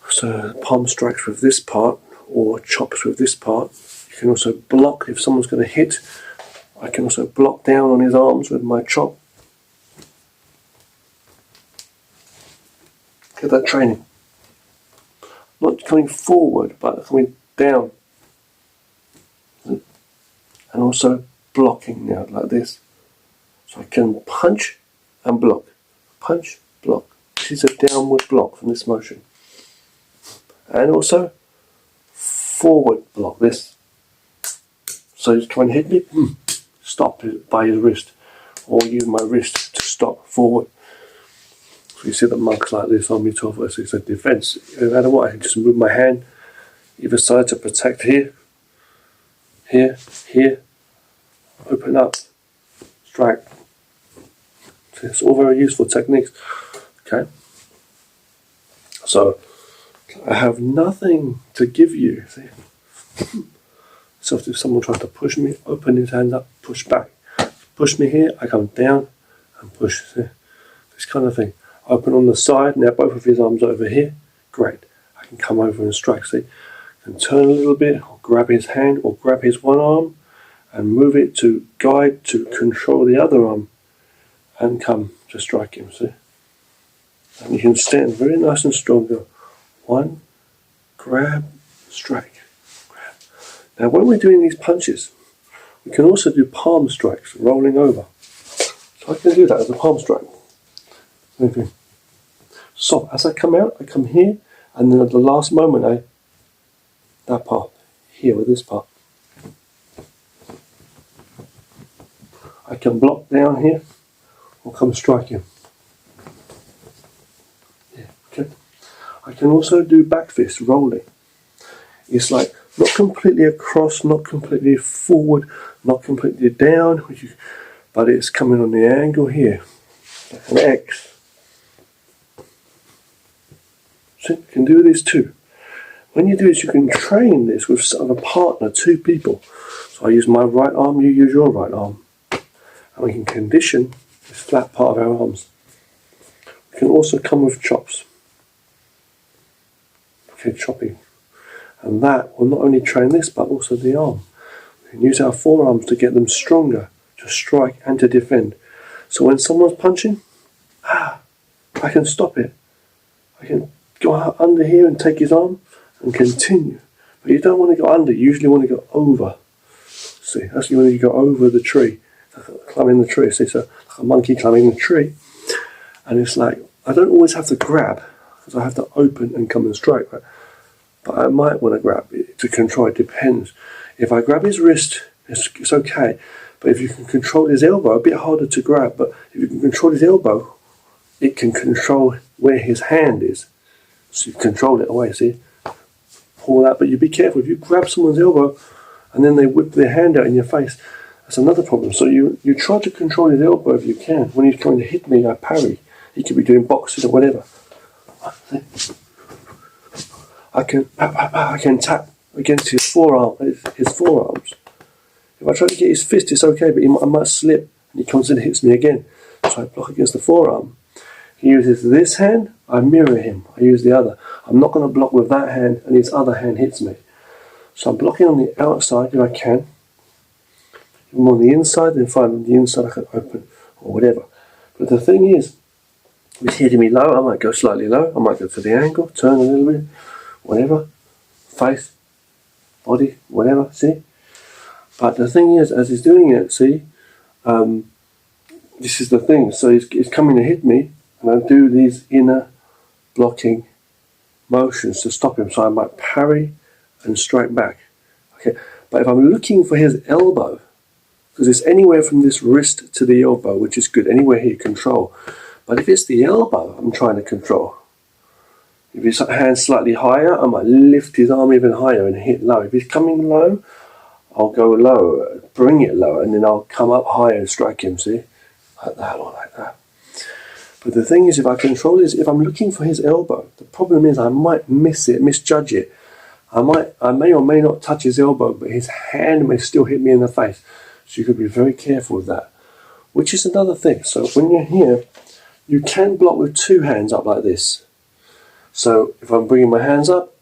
So palm strikes with this part, or chops with this part. You can also block if someone's going to hit. I can also block down on his arms with my chop. Get that training. Not coming forward, but coming down. And also blocking now, like this. So I can punch and block. Punch, block. This is a downward block from this motion. And also forward block, this. So he's trying to hit me, stop by his wrist. Or use my wrist to stop forward. So you see the monks like this on me, 12 versus a defense. No matter what, I can just move my hand either side to protect here, here, open up, strike. So it's all very useful techniques. Okay. So I have nothing to give you. See? So if someone tries to push me, open his hand up, push back. Push me here, I come down and push. See? This kind of thing. Open on the side, now both of his arms over here, great. I can come over and strike, see? I can turn a little bit, or grab his hand, or grab his one arm, and move it to guide to control the other arm and come to strike him, see? And you can stand very nice and strong. Go 1, grab, strike, grab. Now when we're doing these punches, we can also do palm strikes, rolling over. So I can do that as a palm strike. Okay. So as I come out, I come here, and then at the last moment, that part, here with this part. I can block down here, or come strike him. Yeah, okay. I can also do back fist, rolling. It's like not completely across, not completely forward, not completely down, but it's coming on the angle here, like an X. So you can do this too. When you do this, you can train this with sort of a partner, 2 people. So I use my right arm, you use your right arm. And we can condition this flat part of our arms. We can also come with chops. Okay, chopping. And that will not only train this, but also the arm. We can use our forearms to get them stronger, to strike and to defend. So when someone's punching, I can stop it. I can go out under here and take his arm and continue. But you don't want to go under, you usually want to go over. See, that's when you go over the tree. Climbing the tree, see, so like a monkey climbing the tree. And it's like, I don't always have to grab, because I have to open and come and strike. Right? But I might want to grab it to control, it depends. If I grab his wrist, it's okay. But if you can control his elbow, a bit harder to grab, but if you can control his elbow, it can control where his hand is. So you control it away, see? Pull that, but you be careful. If you grab someone's elbow and then they whip their hand out in your face, that's another problem. So you try to control his elbow if you can. When he's trying to hit me, I parry. He could be doing boxing or whatever. I can tap against his forearms. If I try to get his fist, it's okay, but I might slip and he comes in and hits me again. So I block against the forearm. He uses this hand, I mirror him. I use the other. I'm not going to block with that hand and his other hand hits me. So I'm blocking on the outside if I can. If I'm on the inside, then fine, on the inside I can open or whatever. But the thing is, if he's hitting me low, I might go slightly low. I might go for the angle, turn a little bit, whatever. Face, body, whatever, see? But the thing is, as he's doing it, see, this is the thing. So he's coming to hit me, and I do these inner blocking motions to stop him. So I might parry and strike back. Okay, but if I'm looking for his elbow, because it's anywhere from this wrist to the elbow, which is good, anywhere here, control. But if it's the elbow I'm trying to control, if his hand's slightly higher, I might lift his arm even higher and hit low. If he's coming low, I'll go low, bring it low, and then I'll come up higher and strike him, see? Like that or like that. But the thing is, if I control this, if I'm looking for his elbow, the problem is I might miss it, misjudge it. I may or may not touch his elbow, but his hand may still hit me in the face. So you could be very careful with that. Which is another thing. So when you're here, you can block with 2 hands up like this. So if I'm bringing my hands up,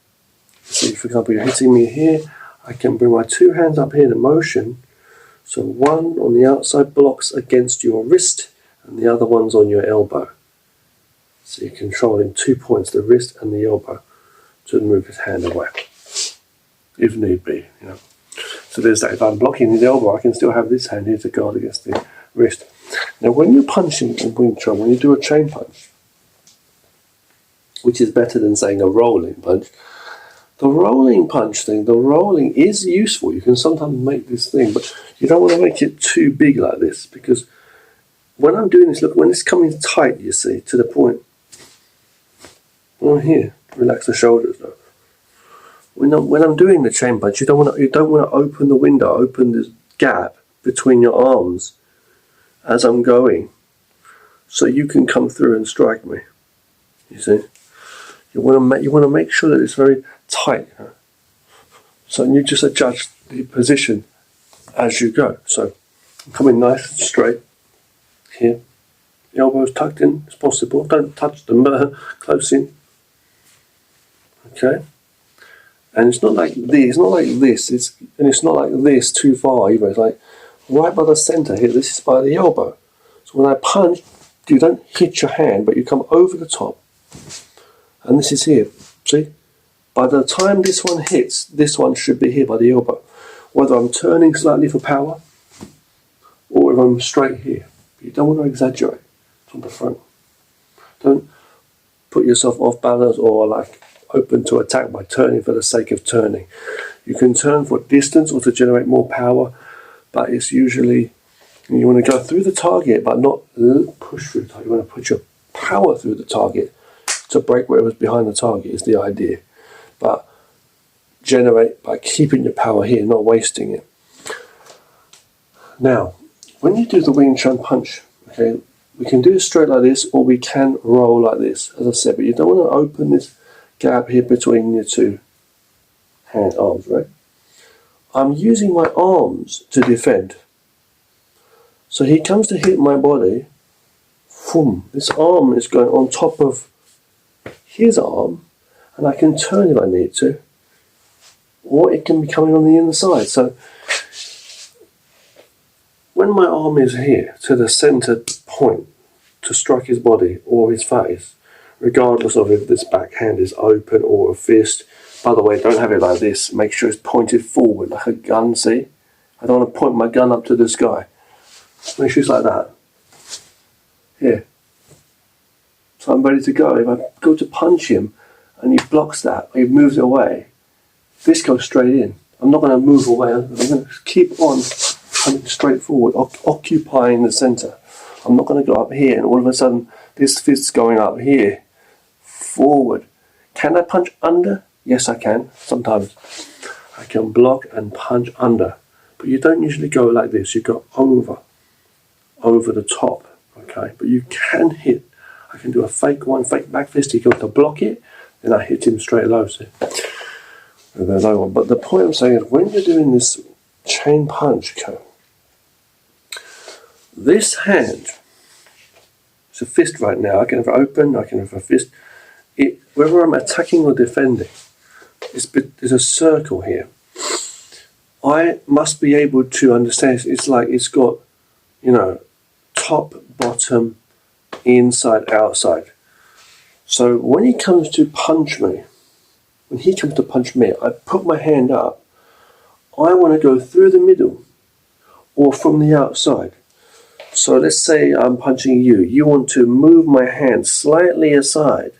see, for example, you're hitting me here, I can bring my 2 hands up here in motion. So one on the outside blocks against your wrist, and the other one's on your elbow. So you're controlling 2 points, the wrist and the elbow, to move his hand away, if need be, you know. So there's that. If I'm blocking his elbow, I can still have this hand here to guard against the wrist. Now when you're punching in Wing Chun, when you do a chain punch, which is better than saying a rolling punch, the rolling punch thing, the rolling is useful. You can sometimes make this thing, but you don't want to make it too big like this, because when I'm doing this, look, when it's coming tight, you see, to the point. Oh, here, relax the shoulders though. When I'm doing the chain punch, you don't want to open the window, open the gap between your arms as I'm going, so you can come through and strike me. You see, you want to make sure that it's very tight. So you just adjust the position as you go. So I'm coming nice and straight here. The elbows tucked in as possible. Don't touch them, but close in. Okay. And it's not like this, it's not like this too far either. It's like right by the centre here, this is by the elbow. So when I punch, you don't hit your hand, but you come over the top. And this is here, see? By the time this one hits, this one should be here by the elbow. Whether I'm turning slightly for power, or if I'm straight here. You don't want to exaggerate from the front. Don't put yourself off balance or like open to attack by turning for the sake of turning. You can turn for distance or to generate more power, but it's usually you want to go through the target but not push through the target. You want to put your power through the target to break whatever's behind the target is the idea. But generate by keeping your power here, not wasting it. Now, when you do the Wing Chun punch, okay, we can do it straight like this or we can roll like this, as I said, but you don't want to open this gap here between your two arms, right? I'm using my arms to defend. So he comes to hit my body, boom, this arm is going on top of his arm, and I can turn if I need to, or it can be coming on the inside. So when my arm is here to the centered point to strike his body or his face, regardless of if this backhand is open or a fist. By the way, don't have it like this. Make sure it's pointed forward like a gun, see? I don't want to point my gun up to the sky. Make sure it's like that. Here. So I'm ready to go. If I go to punch him and he blocks that, or he moves away, this goes straight in. I'm not going to move away. I'm going to keep on coming straight forward, occupying the center. I'm not going to go up here and all of a sudden this fist's going up here. Forward. Can I punch under? Yes, I can. Sometimes I can block and punch under. But you don't usually go like this. You go over the top. Okay, but you can hit. I can do a fake back fist. He goes to block it, then I hit him straight low. See? The low one. But the point I'm saying is when you're doing this chain punch, okay, this hand, it's a fist right now. I can have it open, I can have a fist. Whether I'm attacking or defending, there's a circle here. I must be able to understand. It's like it's got, top, bottom, inside, outside. So when he comes to punch me, I put my hand up. I want to go through the middle or from the outside. So let's say I'm punching you. You want to move my hand slightly aside.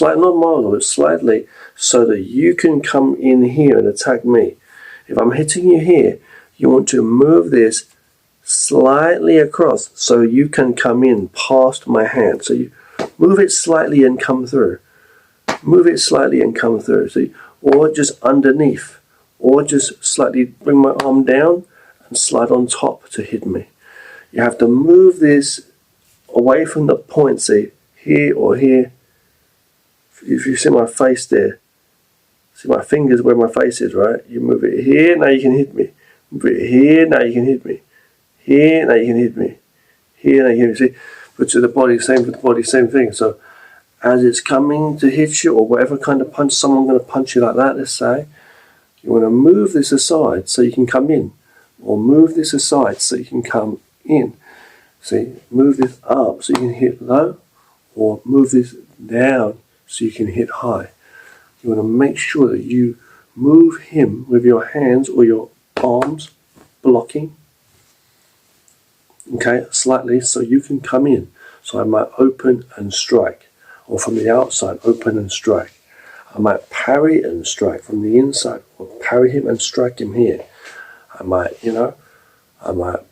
Not mildly, but slightly, so that you can come in here and attack me. If I'm hitting you here, you want to move this slightly across so you can come in past my hand. So you move it slightly and come through. Move it slightly and come through. See? Or just underneath. Or just slightly bring my arm down and slide on top to hit me. You have to move this away from the point, see, here or here. If you see my face there, see my fingers where my face is, right? You move it here, now you can hit me. Move it here, now you can hit me. Here, now you can hit me. Here, now you can hit me. See? But to the body, same for the body, same thing. So as it's coming to hit you, or whatever kind of punch, someone's going to punch you like that, let's say, you want to move this aside so you can come in. Or move this aside so you can come in. See, move this up so you can hit low, or move this down so you can hit high. You want to make sure that you move him with your hands or your arms blocking, okay, slightly so you can come in. So I might open and strike, or from the outside open and strike. I might parry and strike from the inside, or parry him and strike him here. I might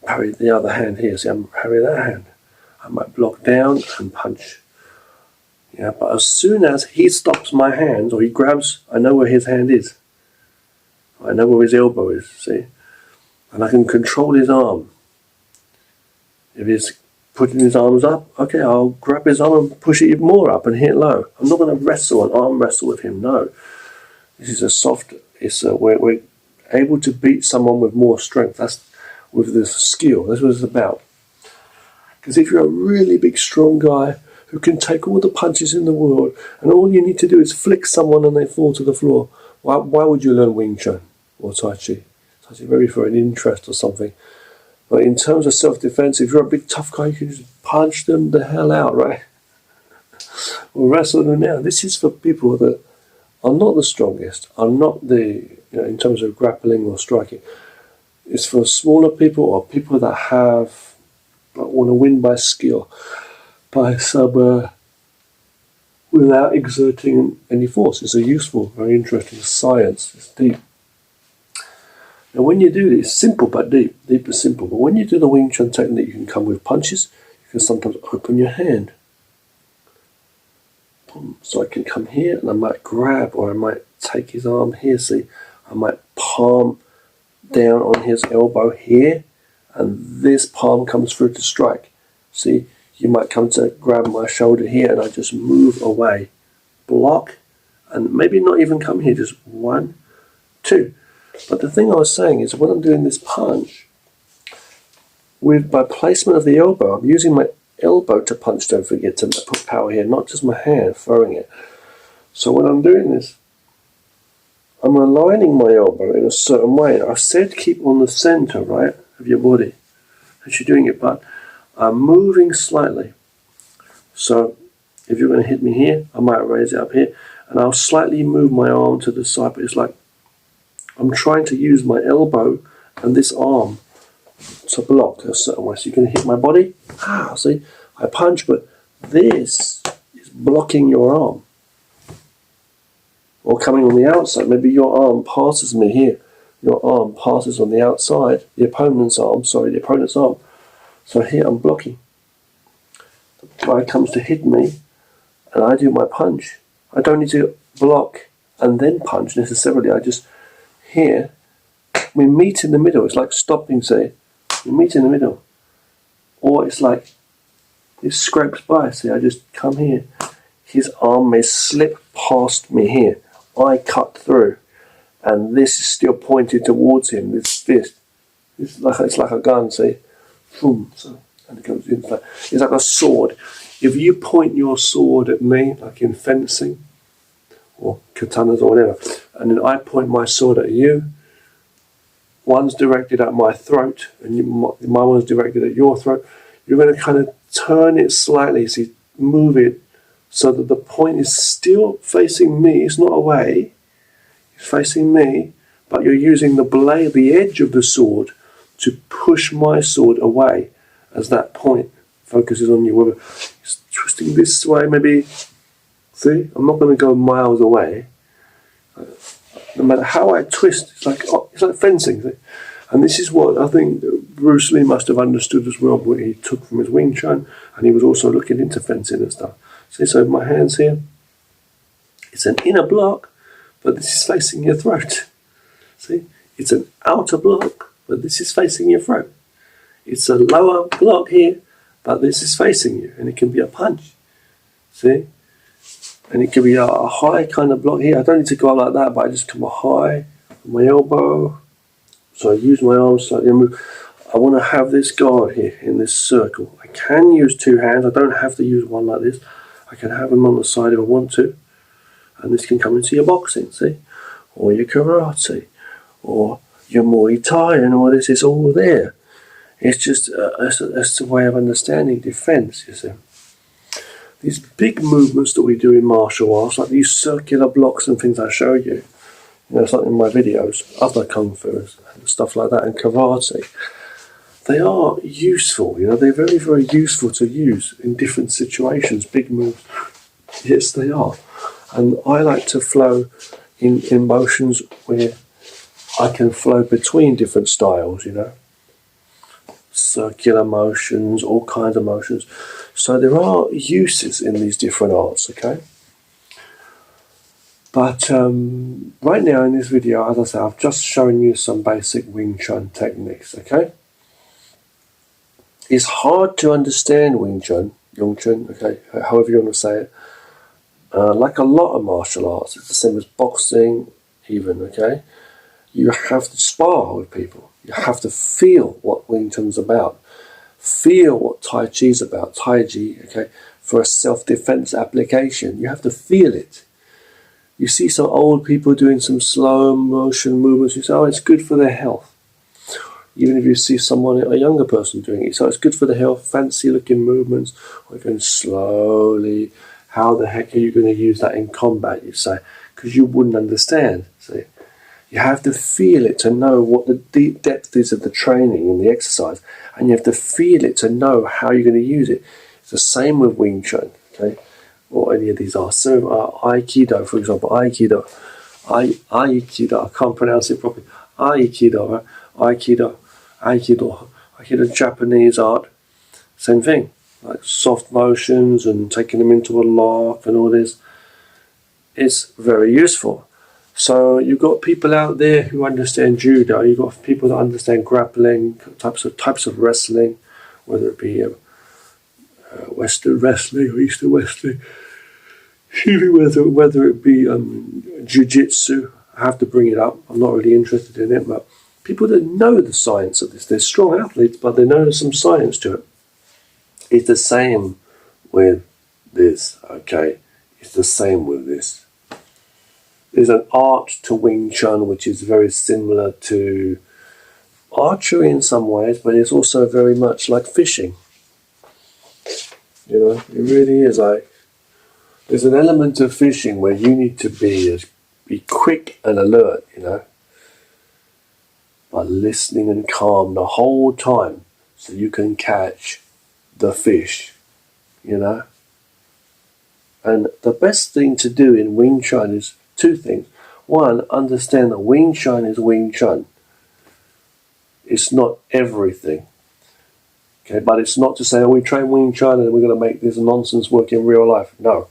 parry the other hand here. See, I'm parry that hand. I might block down and punch. Yeah, but as soon as he stops my hands or he grabs, I know where his hand is. I know where his elbow is, see? And I can control his arm. If he's putting his arms up, okay, I'll grab his arm and push it even more up and hit low. I'm not going to wrestle and arm wrestle with him, no. This is a soft, we're able to beat someone with more strength. That's with this skill. That's what it's about. Because if you're a really big, strong guy who can take all the punches in the world, and all you need to do is flick someone and they fall to the floor, Why would you learn Wing Chun or Tai Chi? Tai Chi maybe for an interest or something. But in terms of self-defense, if you're a big tough guy, you can just punch them the hell out, right? Or wrestle them out. This is for people that are not the strongest, are not the, in terms of grappling or striking. It's for smaller people or people that want to win by skill, by some, without exerting any force. It's a useful, very interesting science. It's deep. Now when you do this, it's simple but deep. Deep is simple. But when you do the Wing Chun technique, you can come with punches. You can sometimes open your hand. So I can come here and I might grab, or I might take his arm here, see? I might palm down on his elbow here, and this palm comes through to strike. See? You might come to grab my shoulder here and I just move away. Block, and maybe not even come here, just 1, 2. But the thing I was saying is when I'm doing this punch, by placement of the elbow, I'm using my elbow to punch, don't forget to put power here, not just my hand throwing it. So when I'm doing this, I'm aligning my elbow in a certain way. I said keep on the center, right, of your body as you're doing it, but I'm moving slightly. So if you're going to hit me here, I might raise it up here, and I'll slightly move my arm to the side, but it's like I'm trying to use my elbow and this arm to block a certain way. So you're going to hit my body. See, I punch, but this is blocking your arm. Or coming on the outside. Maybe your arm passes me here. Your arm passes on the outside, the opponent's arm. So here I'm blocking. The guy comes to hit me, and I do my punch. I don't need to block and then punch necessarily. I just, here, we meet in the middle. It's like stopping, say. We meet in the middle. Or it's like, it scrapes by. See, I just come here. His arm may slip past me here. I cut through. And this is still pointed towards him, this fist. It's like a gun, see? Boom. So, and it goes in. It's like a sword. If you point your sword at me, like in fencing, or katanas or whatever, and then I point my sword at you, one's directed at my throat, and my one's directed at your throat, you're going to kind of turn it slightly, see, move it, so that the point is still facing me. It's not away, it's facing me, but you're using the blade, the edge of the sword, to push my sword away as that point focuses on you. Whether it's twisting this way, maybe. See, I'm not going to go miles away. No matter how I twist, it's like fencing. See? And this is what I think Bruce Lee must have understood as well, what he took from his Wing Chun, and he was also looking into fencing and stuff. See, so my hands here, it's an inner block, but this is facing your throat. See, it's an outer block, but this is facing your throat. It's a lower block here, but this is facing you, and it can be a punch. See? And it can be a high kind of block here. I don't need to go out like that, but I just come high on my elbow. So I use my arms slightly and move. I want to have this guard here in this circle. I can use 2 hands. I don't have to use one like this. I can have them on the side if I want to. And this can come into your boxing, see? Or your karate. Or your Muay Thai and all this. It's all there. It's just it's a way of understanding defense, you see. These big movements that we do in martial arts, like these circular blocks and things I show you, it's like in my videos, other kung fu and stuff like that, and karate, they are useful, they're very, very useful to use in different situations, big moves. Yes, they are. And I like to flow in motions where I can flow between different styles, circular motions, all kinds of motions. So there are uses in these different arts, okay? But right now in this video, as I say, I've just shown you some basic Wing Chun techniques, okay? It's hard to understand Wing Chun, Yung Chun, okay, however you want to say it. Like a lot of martial arts, it's the same as boxing even, okay? You have to spar with people. You have to feel what Wing Chun's about. Feel what Tai Chi's about, Tai Chi, okay? For a self-defense application, you have to feel it. You see some old people doing some slow motion movements, you say, oh, it's good for their health. Even if you see someone, a younger person doing it, so it's good for the health, fancy looking movements, or going slowly. How the heck are you going to use that in combat, you say? Because you wouldn't understand. See? You have to feel it to know what the deep depth is of the training and the exercise, and you have to feel it to know how you're going to use it. It's the same with Wing Chun, okay, or any of these are. So Aikido, for example, Aikido, I can't pronounce it properly. Aikido, right? Aikido, Japanese art, same thing, like soft motions and taking them into a lock and all this. It's very useful. So you've got people out there who understand judo. You've got people that understand grappling, types of wrestling, whether it be Western wrestling or Eastern wrestling. Whether it be jiu-jitsu. I have to bring it up. I'm not really interested in it, but people that know the science of this. They're strong athletes, but they know there's some science to it. It's the same with this. Okay, it's the same with this. There's an art to Wing Chun which is very similar to archery in some ways, but it's also very much like fishing. You know, it really is like, there's an element of fishing where you need to be quick and alert, you know, but listening and calm the whole time so you can catch the fish, you know. And the best thing to do in Wing Chun is two things. One, understand that Wing Chun is Wing Chun. It's not everything. Okay, but it's not to say, oh, we train Wing Chun and we're going to make this nonsense work in real life. No.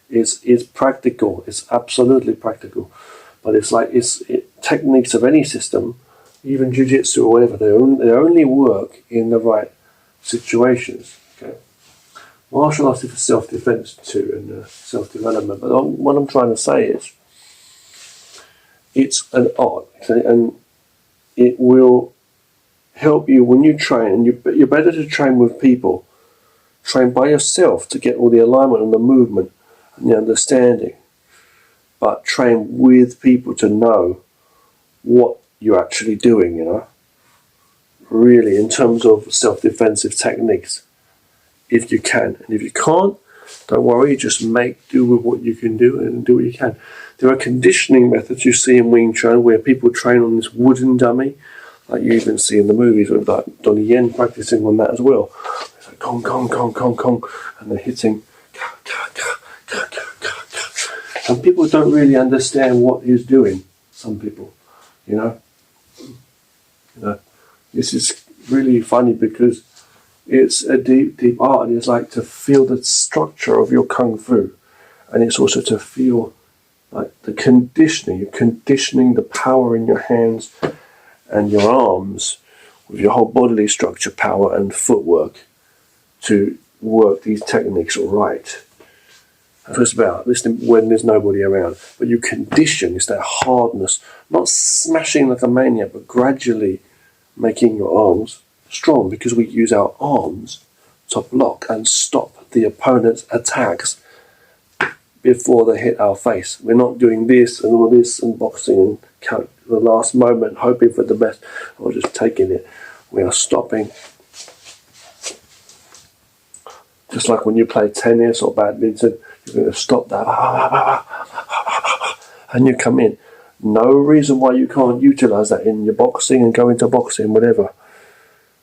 It's practical. It's absolutely practical. But it's like techniques of any system, even jiu-jitsu or whatever, they only work in the right situations. Okay. Martial arts is for self-defense too and self-development. But what I'm trying to say is, it's an art, okay? And it will help you when you train. And you're better to train with people. Train by yourself to get all the alignment and the movement and the understanding. But train with people to know what you're actually doing, you know. Really, in terms of self-defensive techniques. If you can. And if you can't, don't worry, just make do with what you can do and do what you can. There are conditioning methods you see in Wing Chun where people train on this wooden dummy, like you even see in the movies with like Donnie Yen practicing on that as well. It's like kong, kong, kong, kong, kong, and they're hitting. And people don't really understand what he's doing, some people, you know. This is really funny because it's a deep, deep art, and it's like to feel the structure of your kung fu, and it's also to feel like the conditioning. You're conditioning the power in your hands and your arms with your whole bodily structure, power and footwork to work these techniques right. That's what it's about, listening when there's nobody around. But you condition, it's that hardness, not smashing like a maniac, but gradually making your arms strong, because we use our arms to block and stop the opponent's attacks before they hit our face. We're not doing this and all this and boxing and count the last moment, hoping for the best, or just taking it. We are stopping. Just like when you play tennis or badminton, you're going to stop that and you come in. No reason why you can't utilize that in your boxing and go into boxing, whatever.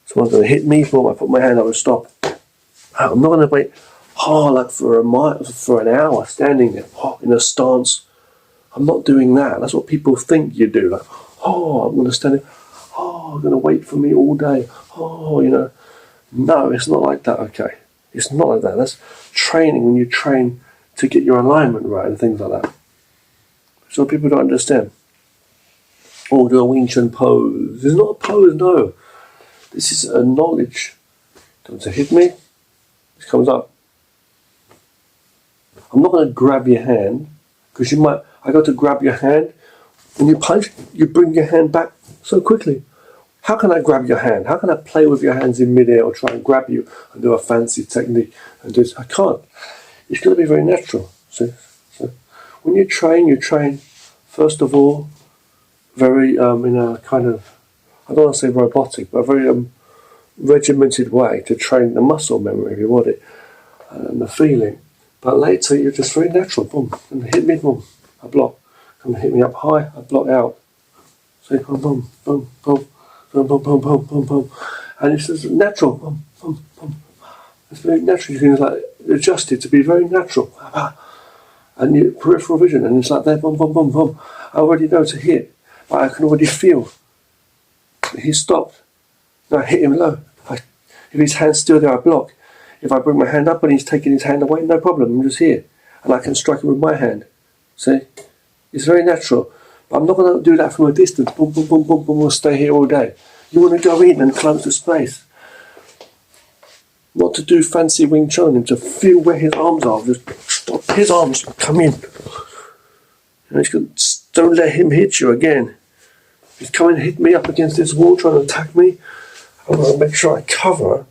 Someone's going to hit me, I put my hand up and stop. I'm not going to wait like for an hour standing there in a stance. I'm not doing that. That's what people think you do. Like, I'm going to stand there. I'm going to wait for me all day. You know. No, it's not like that, okay. It's not like that. That's training, when you train to get your alignment right and things like that. So people don't understand. Do a Wing Chun pose. It's not a pose, no. This is a knowledge. Comes to hit me. This comes up. I'm not going to grab your hand, because I go to grab your hand, and you punch, you bring your hand back so quickly. How can I grab your hand? How can I play with your hands in midair or try and grab you and do a fancy technique and do this? I can't. It's going to be very natural. See? So When you train first of all very in a kind of, I don't want to say robotic, but a very regimented way to train the muscle memory of your body and the feeling. But later you're just very natural. Boom, and hit me, boom, I block. Come hit me up high, I block out. So boom, boom, boom, boom, boom, boom, boom, boom, boom, boom, and it's just natural. Boom, boom, boom. It's very natural. You can like adjust it to be very natural. And your peripheral vision, and it's like there, boom, boom, boom, boom. I already know to hit, but I can already feel. He stopped. Now I hit him low. If his hand's still there, I block. If I bring my hand up and he's taking his hand away, no problem. I'm just here, and I can strike him with my hand. See, it's very natural. But I'm not going to do that from a distance. Boom, boom, boom, boom, boom. We'll stay here all day. You want to go in and close the space. Not to do fancy Wing Chun and to feel where his arms are. Just stop his arms. Come in. And don't let him hit you again. He's coming to hit me up against this wall, trying to attack me. I want to make sure I cover.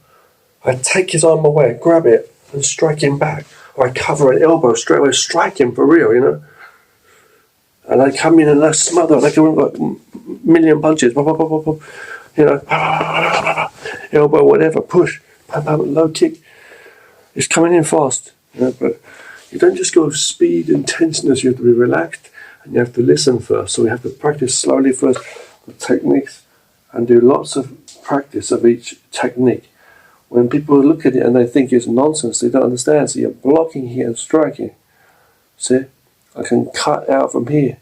I take his arm away, grab it, and strike him back. Or I cover an elbow straight away, strike him for real, you know. And I come in and I smother, like a million punches, you know, elbow, whatever, push, low kick. It's coming in fast, you know, but you don't just go with speed and tenseness, you have to be relaxed and you have to listen first. So we have to practice slowly first the techniques and do lots of practice of each technique. When people look at it and they think it's nonsense, they don't understand. So you're blocking here and striking. See? I can cut out from here.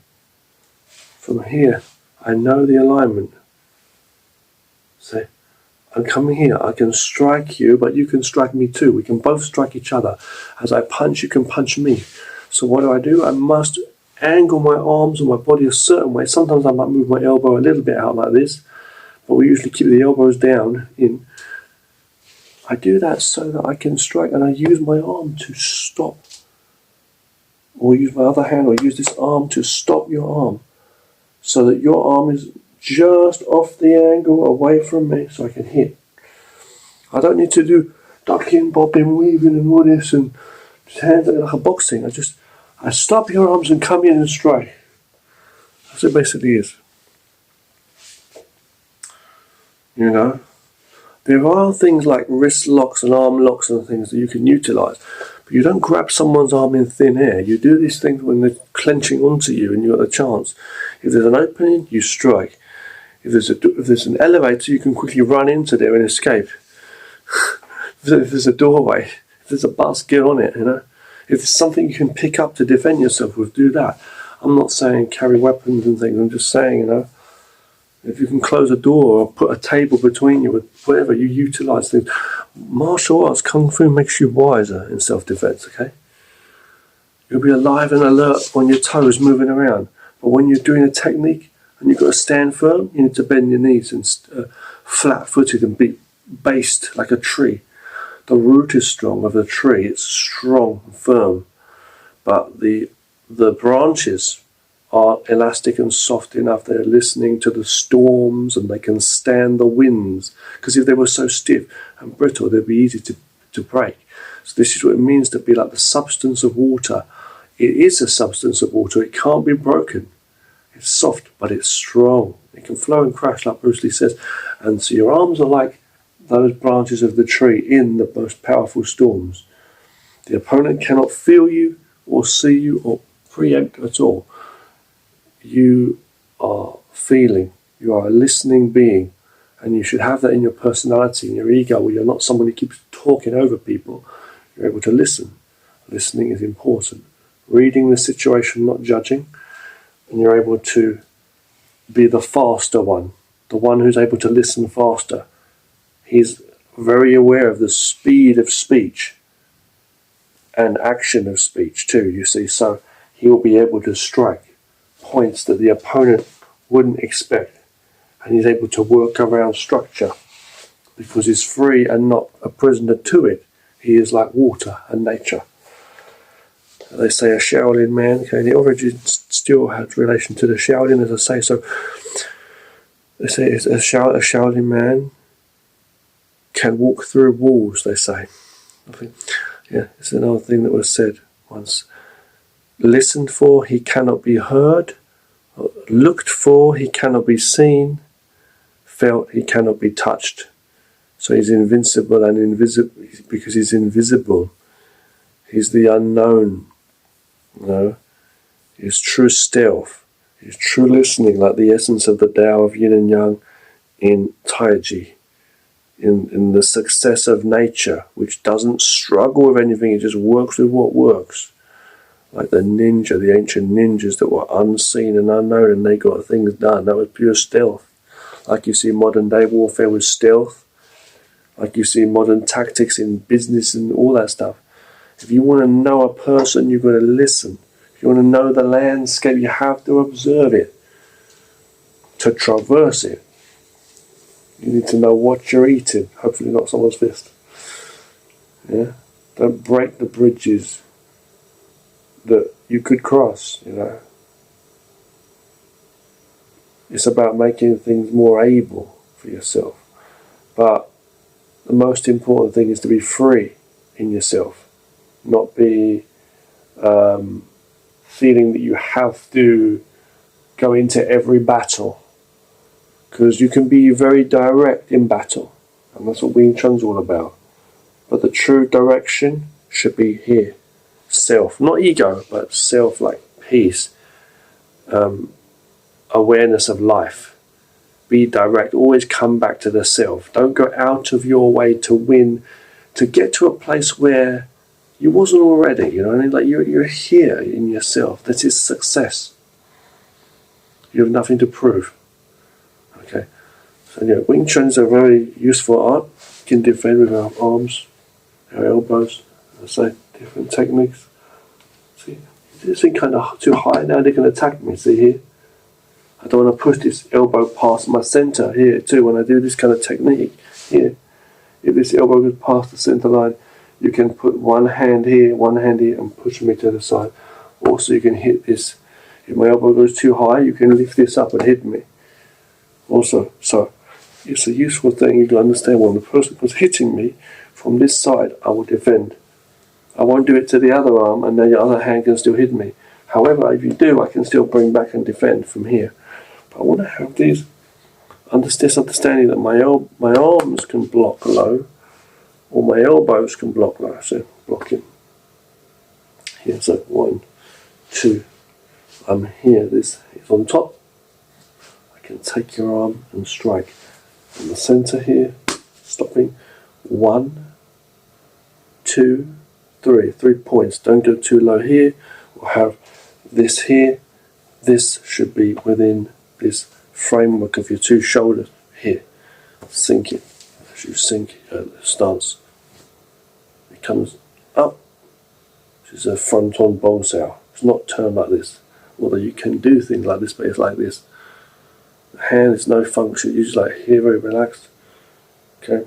From here. I know the alignment. See? I'm coming here. I can strike you, but you can strike me too. We can both strike each other. As I punch, you can punch me. So what do? I must angle my arms and my body a certain way. Sometimes I might move my elbow a little bit out like this, but we usually keep the elbows down in. I do that so that I can strike, and I use my arm to stop. Or use my other hand, or use this arm to stop your arm. So that your arm is just off the angle away from me, so I can hit. I don't need to do ducking, bobbing, weaving and all this, and just hands like a boxing. I stop your arms and come in and strike. That's what it basically is. You know? There are things like wrist locks and arm locks and things that you can utilise. But you don't grab someone's arm in thin air. You do these things when they're clenching onto you and you've got a chance. If there's an opening, you strike. If there's an elevator, you can quickly run into there and escape. If there's a doorway, if there's a bus, get on it, you know. If there's something you can pick up to defend yourself with, do that. I'm not saying carry weapons and things. I'm just saying, you know, if you can close a door or put a table between you with whatever, you utilise things. Martial arts, Kung Fu makes you wiser in self-defense, okay? You'll be alive and alert on your toes moving around. But when you're doing a technique and you've got to stand firm, you need to bend your knees and flat-footed and be based like a tree. The root is strong of the tree. It's strong and firm. But the branches are elastic and soft enough. They're listening to the storms and they can stand the winds. Because if they were so stiff and brittle, they'd be easy to break. So this is what it means to be like the substance of water. It is a substance of water. It can't be broken. It's soft, but it's strong. It can flow and crash, like Bruce Lee says. And so your arms are like those branches of the tree in the most powerful storms. The opponent cannot feel you or see you or preempt at all. You are feeling. You are a listening being. And you should have that in your personality, in your ego, where you're not someone who keeps talking over people. You're able to listen. Listening is important. Reading the situation, not judging. And you're able to be the faster one. The one who's able to listen faster. He's very aware of the speed of speech and action of speech too, you see. So he will be able to strike points that the opponent wouldn't expect. And he's able to work around structure because he's free and not a prisoner to it. He is like water and nature. They say a Shaolin man, okay, the origin still has relation to the Shaolin, as I say. So they say a Shaolin man can walk through walls, they say. I think, yeah, it's another thing that was said once. Listened for, he cannot be heard. Looked for, he cannot be seen. Felt, he cannot be touched. So he's invincible and invisible because he's invisible. He's the unknown. You know, his true stealth, his true listening, like the essence of the Tao of Yin and Yang in Taiji, in the success of nature, which doesn't struggle with anything, it just works with what works. Like the ninja, the ancient ninjas that were unseen and unknown, and they got things done. That was pure stealth. Like you see modern day warfare with stealth, like you see modern tactics in business and all that stuff. If you want to know a person, you've got to listen. If you want to know the landscape, you have to observe it. To traverse it, you need to know what you're eating. Hopefully not someone's fist. Yeah? Don't break the bridges that you could cross, you know. It's about making things more able for yourself. But the most important thing is to be free in yourself. Not be feeling that you have to go into every battle. Because you can be very direct in battle. And that's what Wing Chun's all about. But the true direction should be here. Self. Not ego, but self, like peace. Awareness of life. Be direct. Always come back to the self. Don't go out of your way to win. To get to a place where you wasn't already, you know what I mean? Like you're here in yourself. That is success. You have nothing to prove. Okay. So yeah, Wing Chun is a very useful art. You can defend with our arms, our elbows, as I say, different techniques. See, this thing kind of too high now, they can attack me, see here? I don't want to push this elbow past my center here too when I do this kind of technique here. If this elbow goes past the center line, you can put one hand here and push me to the side. Also you can hit this. If my elbow goes too high, you can lift this up and hit me. Also, so it's a useful thing. You can understand when the person was hitting me from this side, I will defend. I won't do it to the other arm and then the other hand can still hit me. However, if you do, I can still bring back and defend from here. But I want to have this understanding that my arms can block low or my elbows can block low. So blocking. Here, so 1, 2. I'm here, this is on top. I can take your arm and strike. In the center here, stopping. 1, 2, 3. 3 points. Don't go too low here. We'll have this here. This should be within this framework of your two shoulders here. Sink it. As you sink the stance, it comes up. This is a front-on bong sao. It's not turned like this. Although you can do things like this, but it's like this. The hand is no function. You're just like here, very relaxed. Okay.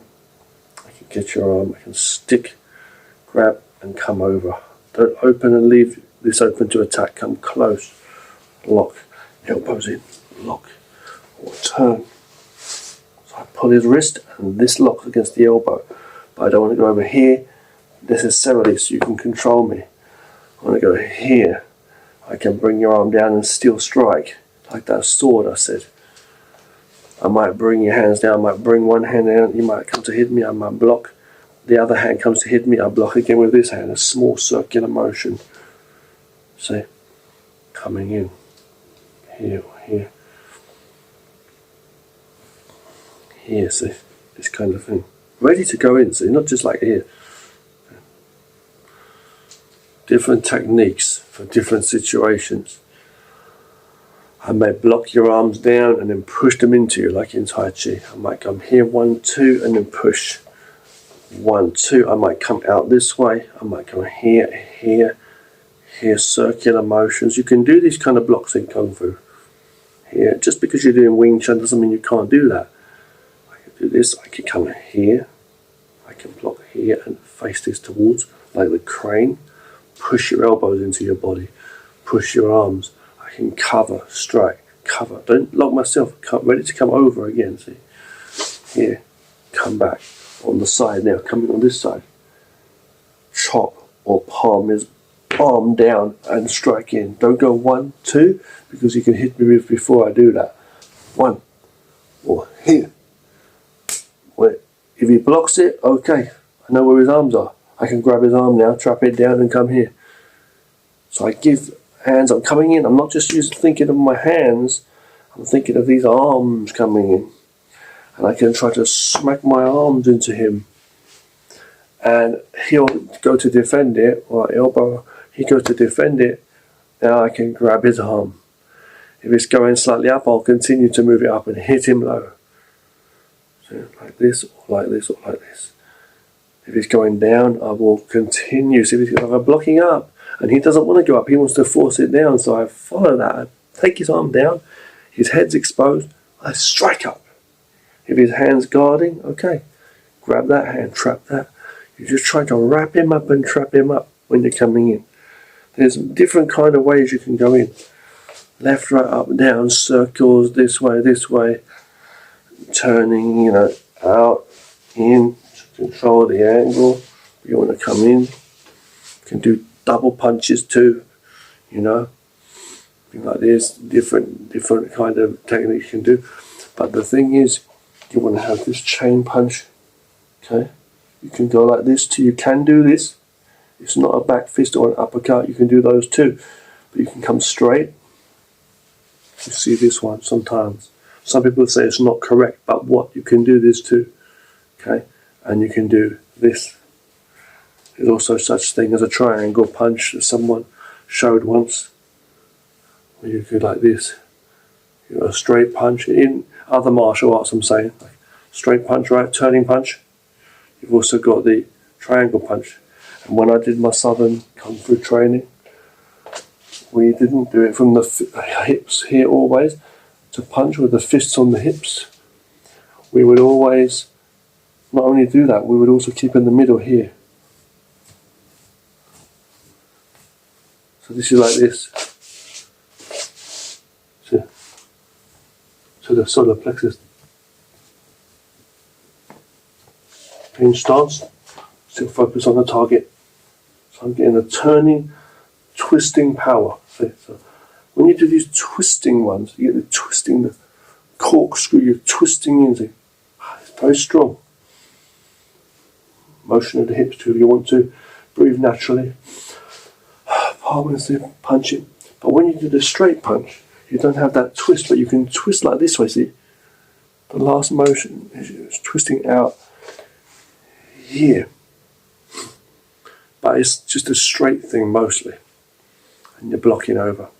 I can get your arm. I can stick, grab, and come over. Don't open and leave this open to attack. Come close. Lock. Elbows in. Lock. Or turn. So I pull his wrist and this locks against the elbow. But I don't want to go over here necessarily so you can control me. I want to go here. I can bring your arm down and still strike. Like that sword I said. I might bring your hands down. I might bring one hand down. You might come to hit me. I might block. The other hand comes to hit me. I block again with this hand. A small circular motion. See? Coming in. Here, here. Here, see? This kind of thing. Ready to go in, see? Not just like here. Different techniques for different situations. I may block your arms down and then push them into you like in Tai Chi. I might come here, 1, 2, and then push. 1, 2. I might come out this way. I might come here, here, here. Circular motions. You can do these kind of blocks in Kung Fu. Here, just because you're doing Wing Chun doesn't mean you can't do that. I can do this. I can come here. I can block here and face this towards, like the crane. Push your elbows into your body. Push your arms. I can cover, strike, cover. Don't lock myself. Ready to come over again. See, here, come back on the side now. Coming on this side. Chop or palm is arm down and strike in. Don't go 1, 2, because you can hit me with before I do that. 1, or here. Wait. If he blocks it, okay, I know where his arms are. I can grab his arm now, trap it down and come here. So I give hands, I'm coming in, I'm not just thinking of my hands, I'm thinking of these arms coming in. And I can try to smack my arms into him. And he'll go to defend it, or elbow, he goes to defend it, now I can grab his arm. If it's going slightly up, I'll continue to move it up and hit him low. So like this, or like this, or like this. If he's going down, I will continue. So if I'm blocking up, and he doesn't want to go up, he wants to force it down, so I follow that. I take his arm down, his head's exposed, I strike up. If his hand's guarding, okay, grab that hand, trap that. You just try to wrap him up and trap him up when you're coming in. There's different kind of ways you can go in. Left, right, up, down, circles, this way, turning, you know, out, in, to control the angle. You want to come in. You can do double punches too, you know. Like this, different kind of techniques you can do. But the thing is, you want to have this chain punch, okay? You can go like this too. You can do this. It's not a back fist or an uppercut. You can do those too. But you can come straight. You see this one sometimes. Some people say it's not correct, but what? You can do this too, okay? And you can do this. There's also such thing as a triangle punch that someone showed once. Where you could like this. You know, a straight punch. In other martial arts, I'm saying. Like straight punch, right? Turning punch. You've also got the triangle punch. And when I did my Southern Kung Fu training, we didn't do it from the hips here always. To punch with the fists on the hips. We would always not only do that, we would also keep in the middle here. So this is like this. To the solar plexus. Hinge stance. Still focus on the target. So I'm getting a turning, twisting power. See? So when you do these twisting ones, you get the twisting, the corkscrew, you're twisting into. It's very strong. Motion of the hips too if you want to. Breathe naturally. Palms in, punch it. But when you do the straight punch, you don't have that twist, but you can twist like this way, see? The last motion is twisting out here. But it's just a straight thing mostly. And you're blocking over.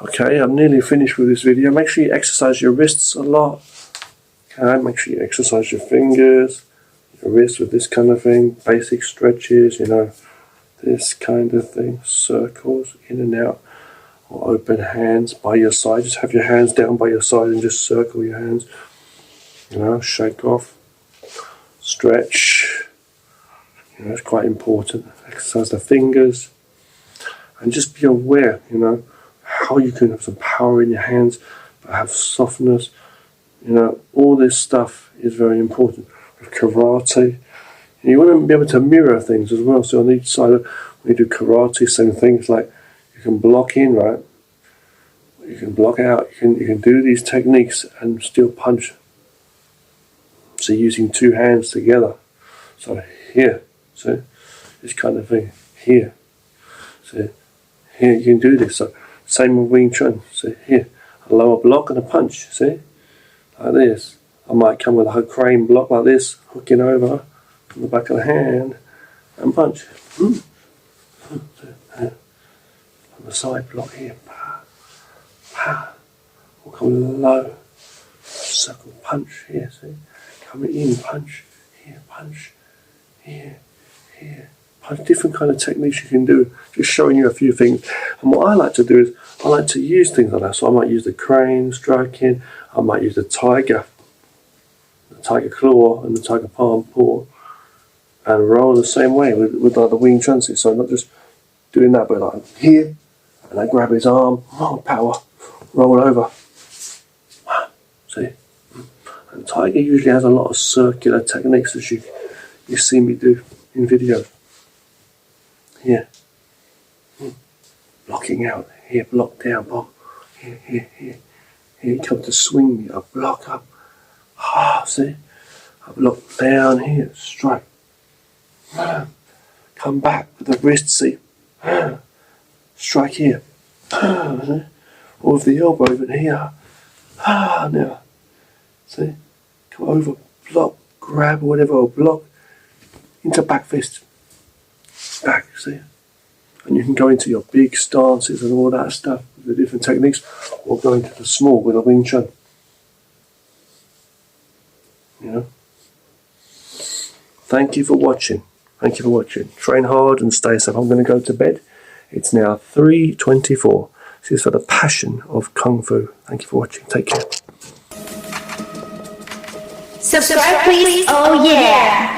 Okay, I'm nearly finished with this video. Make sure you exercise your wrists a lot. Okay, make sure you exercise your fingers, your wrists with this kind of thing. Basic stretches, you know, this kind of thing. Circles, in and out. Or open hands by your side. Just have your hands down by your side and just circle your hands. You know, shake off. Stretch. You know, it's quite important. Exercise the fingers. And just be aware, you know, how you can have some power in your hands, but have softness. You know, all this stuff is very important. With karate, you want to be able to mirror things as well. So on each side, when you do karate, same things like you can block in, right? You can block out. You can do these techniques and still punch. So using two hands together. So here, see, this kind of thing. Here, see, here you can do this. So same with Wing Chun. See here, a lower block and a punch. See, like this. I might come with a crane block like this, hooking over from the back of the hand and punch. On the side block here, we'll come with a low circle punch here, see? Coming in, punch, here, punch. Different kind of techniques you can do, just showing you a few things. And what I like to do is, I like to use things like that. So I might use the crane, striking, I might use the tiger claw and the tiger palm paw, and roll the same way with like the Wing Chun. So not just doing that, but like here, and I grab his arm, power, roll over. See? And Tiger usually has a lot of circular techniques as you see me do in videos. Here. blocking out. Here, block down, block. Here, here, here. Here you come to swing me. I block up. Ah, see? I block down here, strike. Come back with the wrist, see? Strike here. Or with the elbow even here. Now. See? Come over, block, grab, whatever, or block. Into back fist. Back, see? And you can go into your big stances and all that stuff with the different techniques, or go into the small with a Wing Chun. You know? Thank you for watching. Thank you for watching. Train hard and stay safe. I'm going to go to bed. It's now 3:24. This is for the passion of Kung Fu. Thank you for watching. Take care. Subscribe, please. Oh, yeah.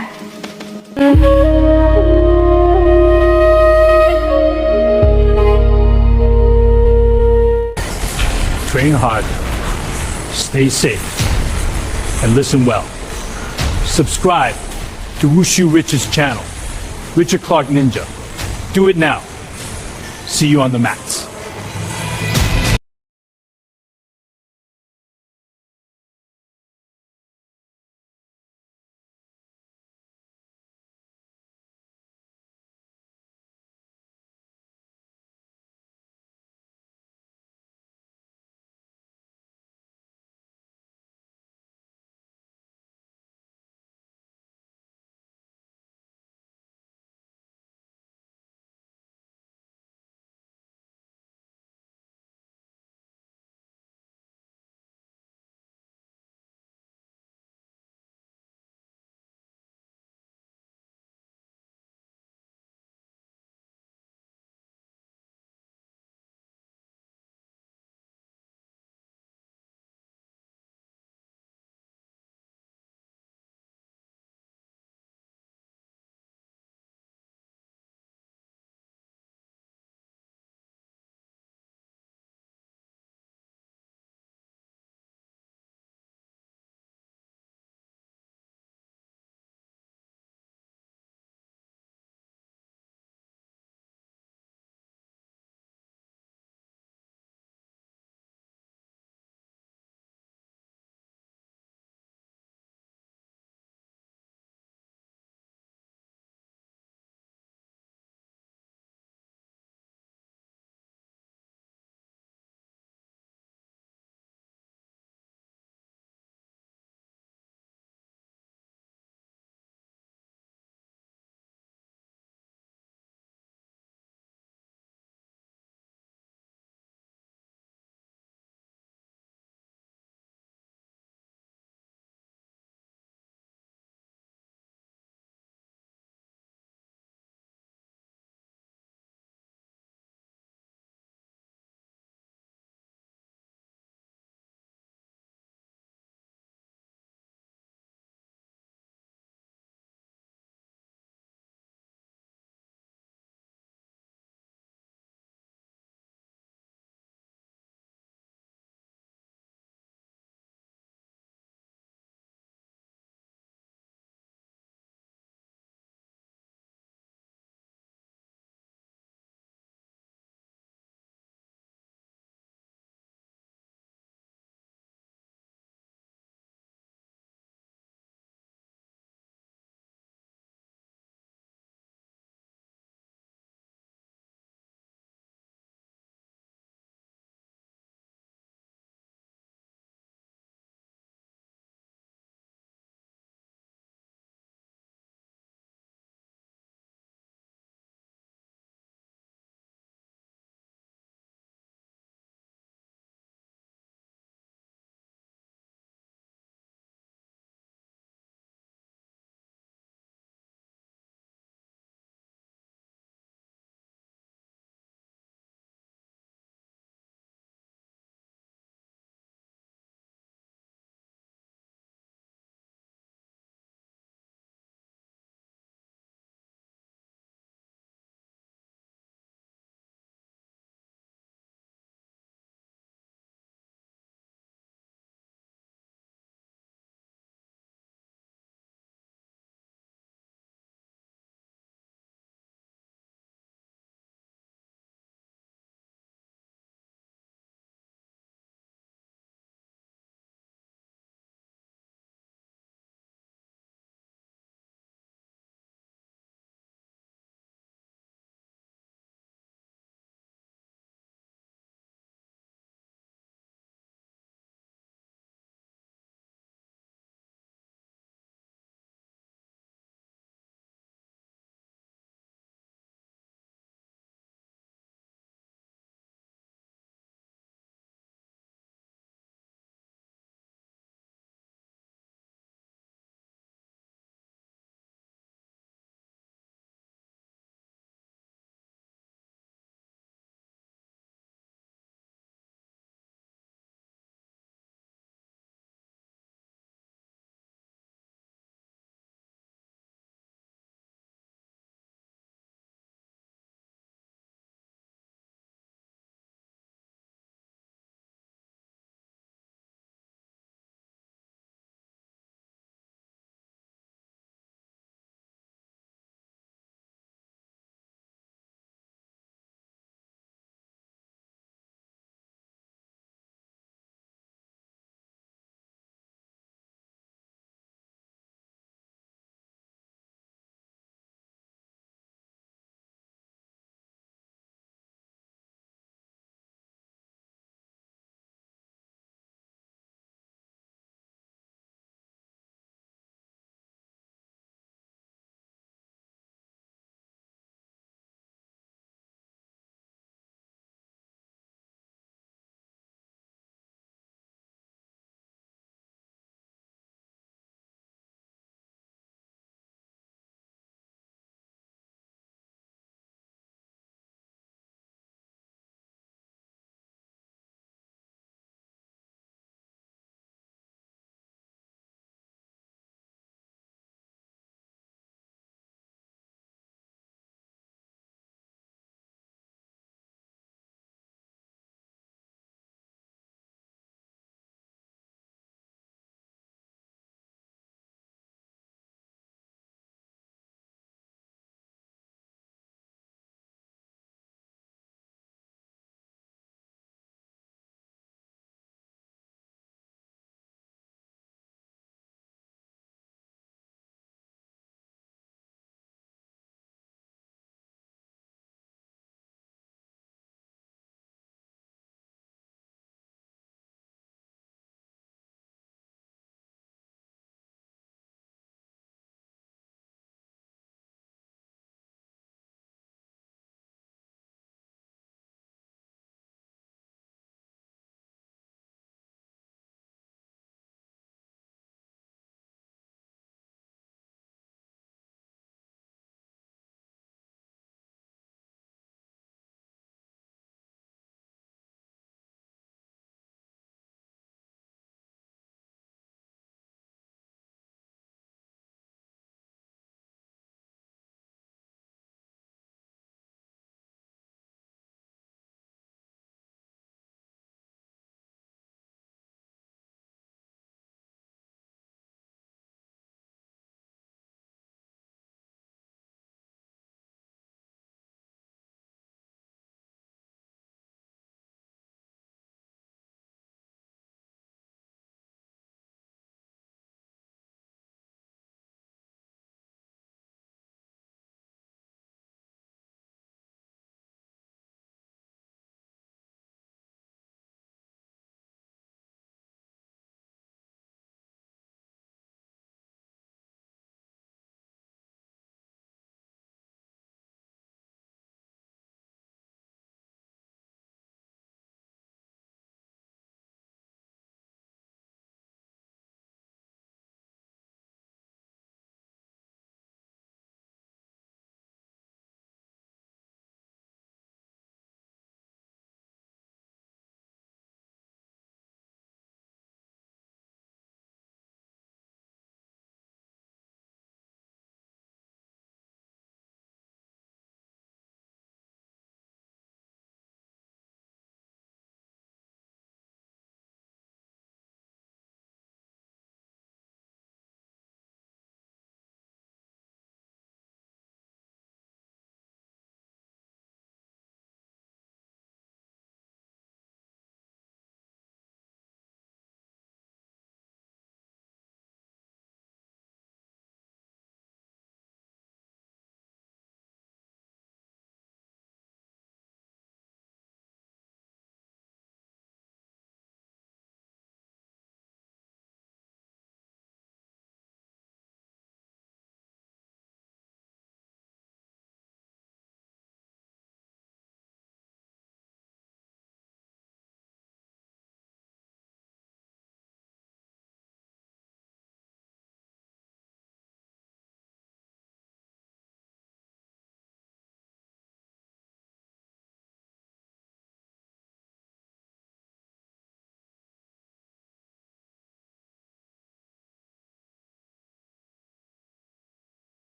Train hard, stay safe, and listen well. Subscribe to Wushu Rich's channel, Richard Clark Ninja. Do it now. See you on the mats.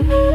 you.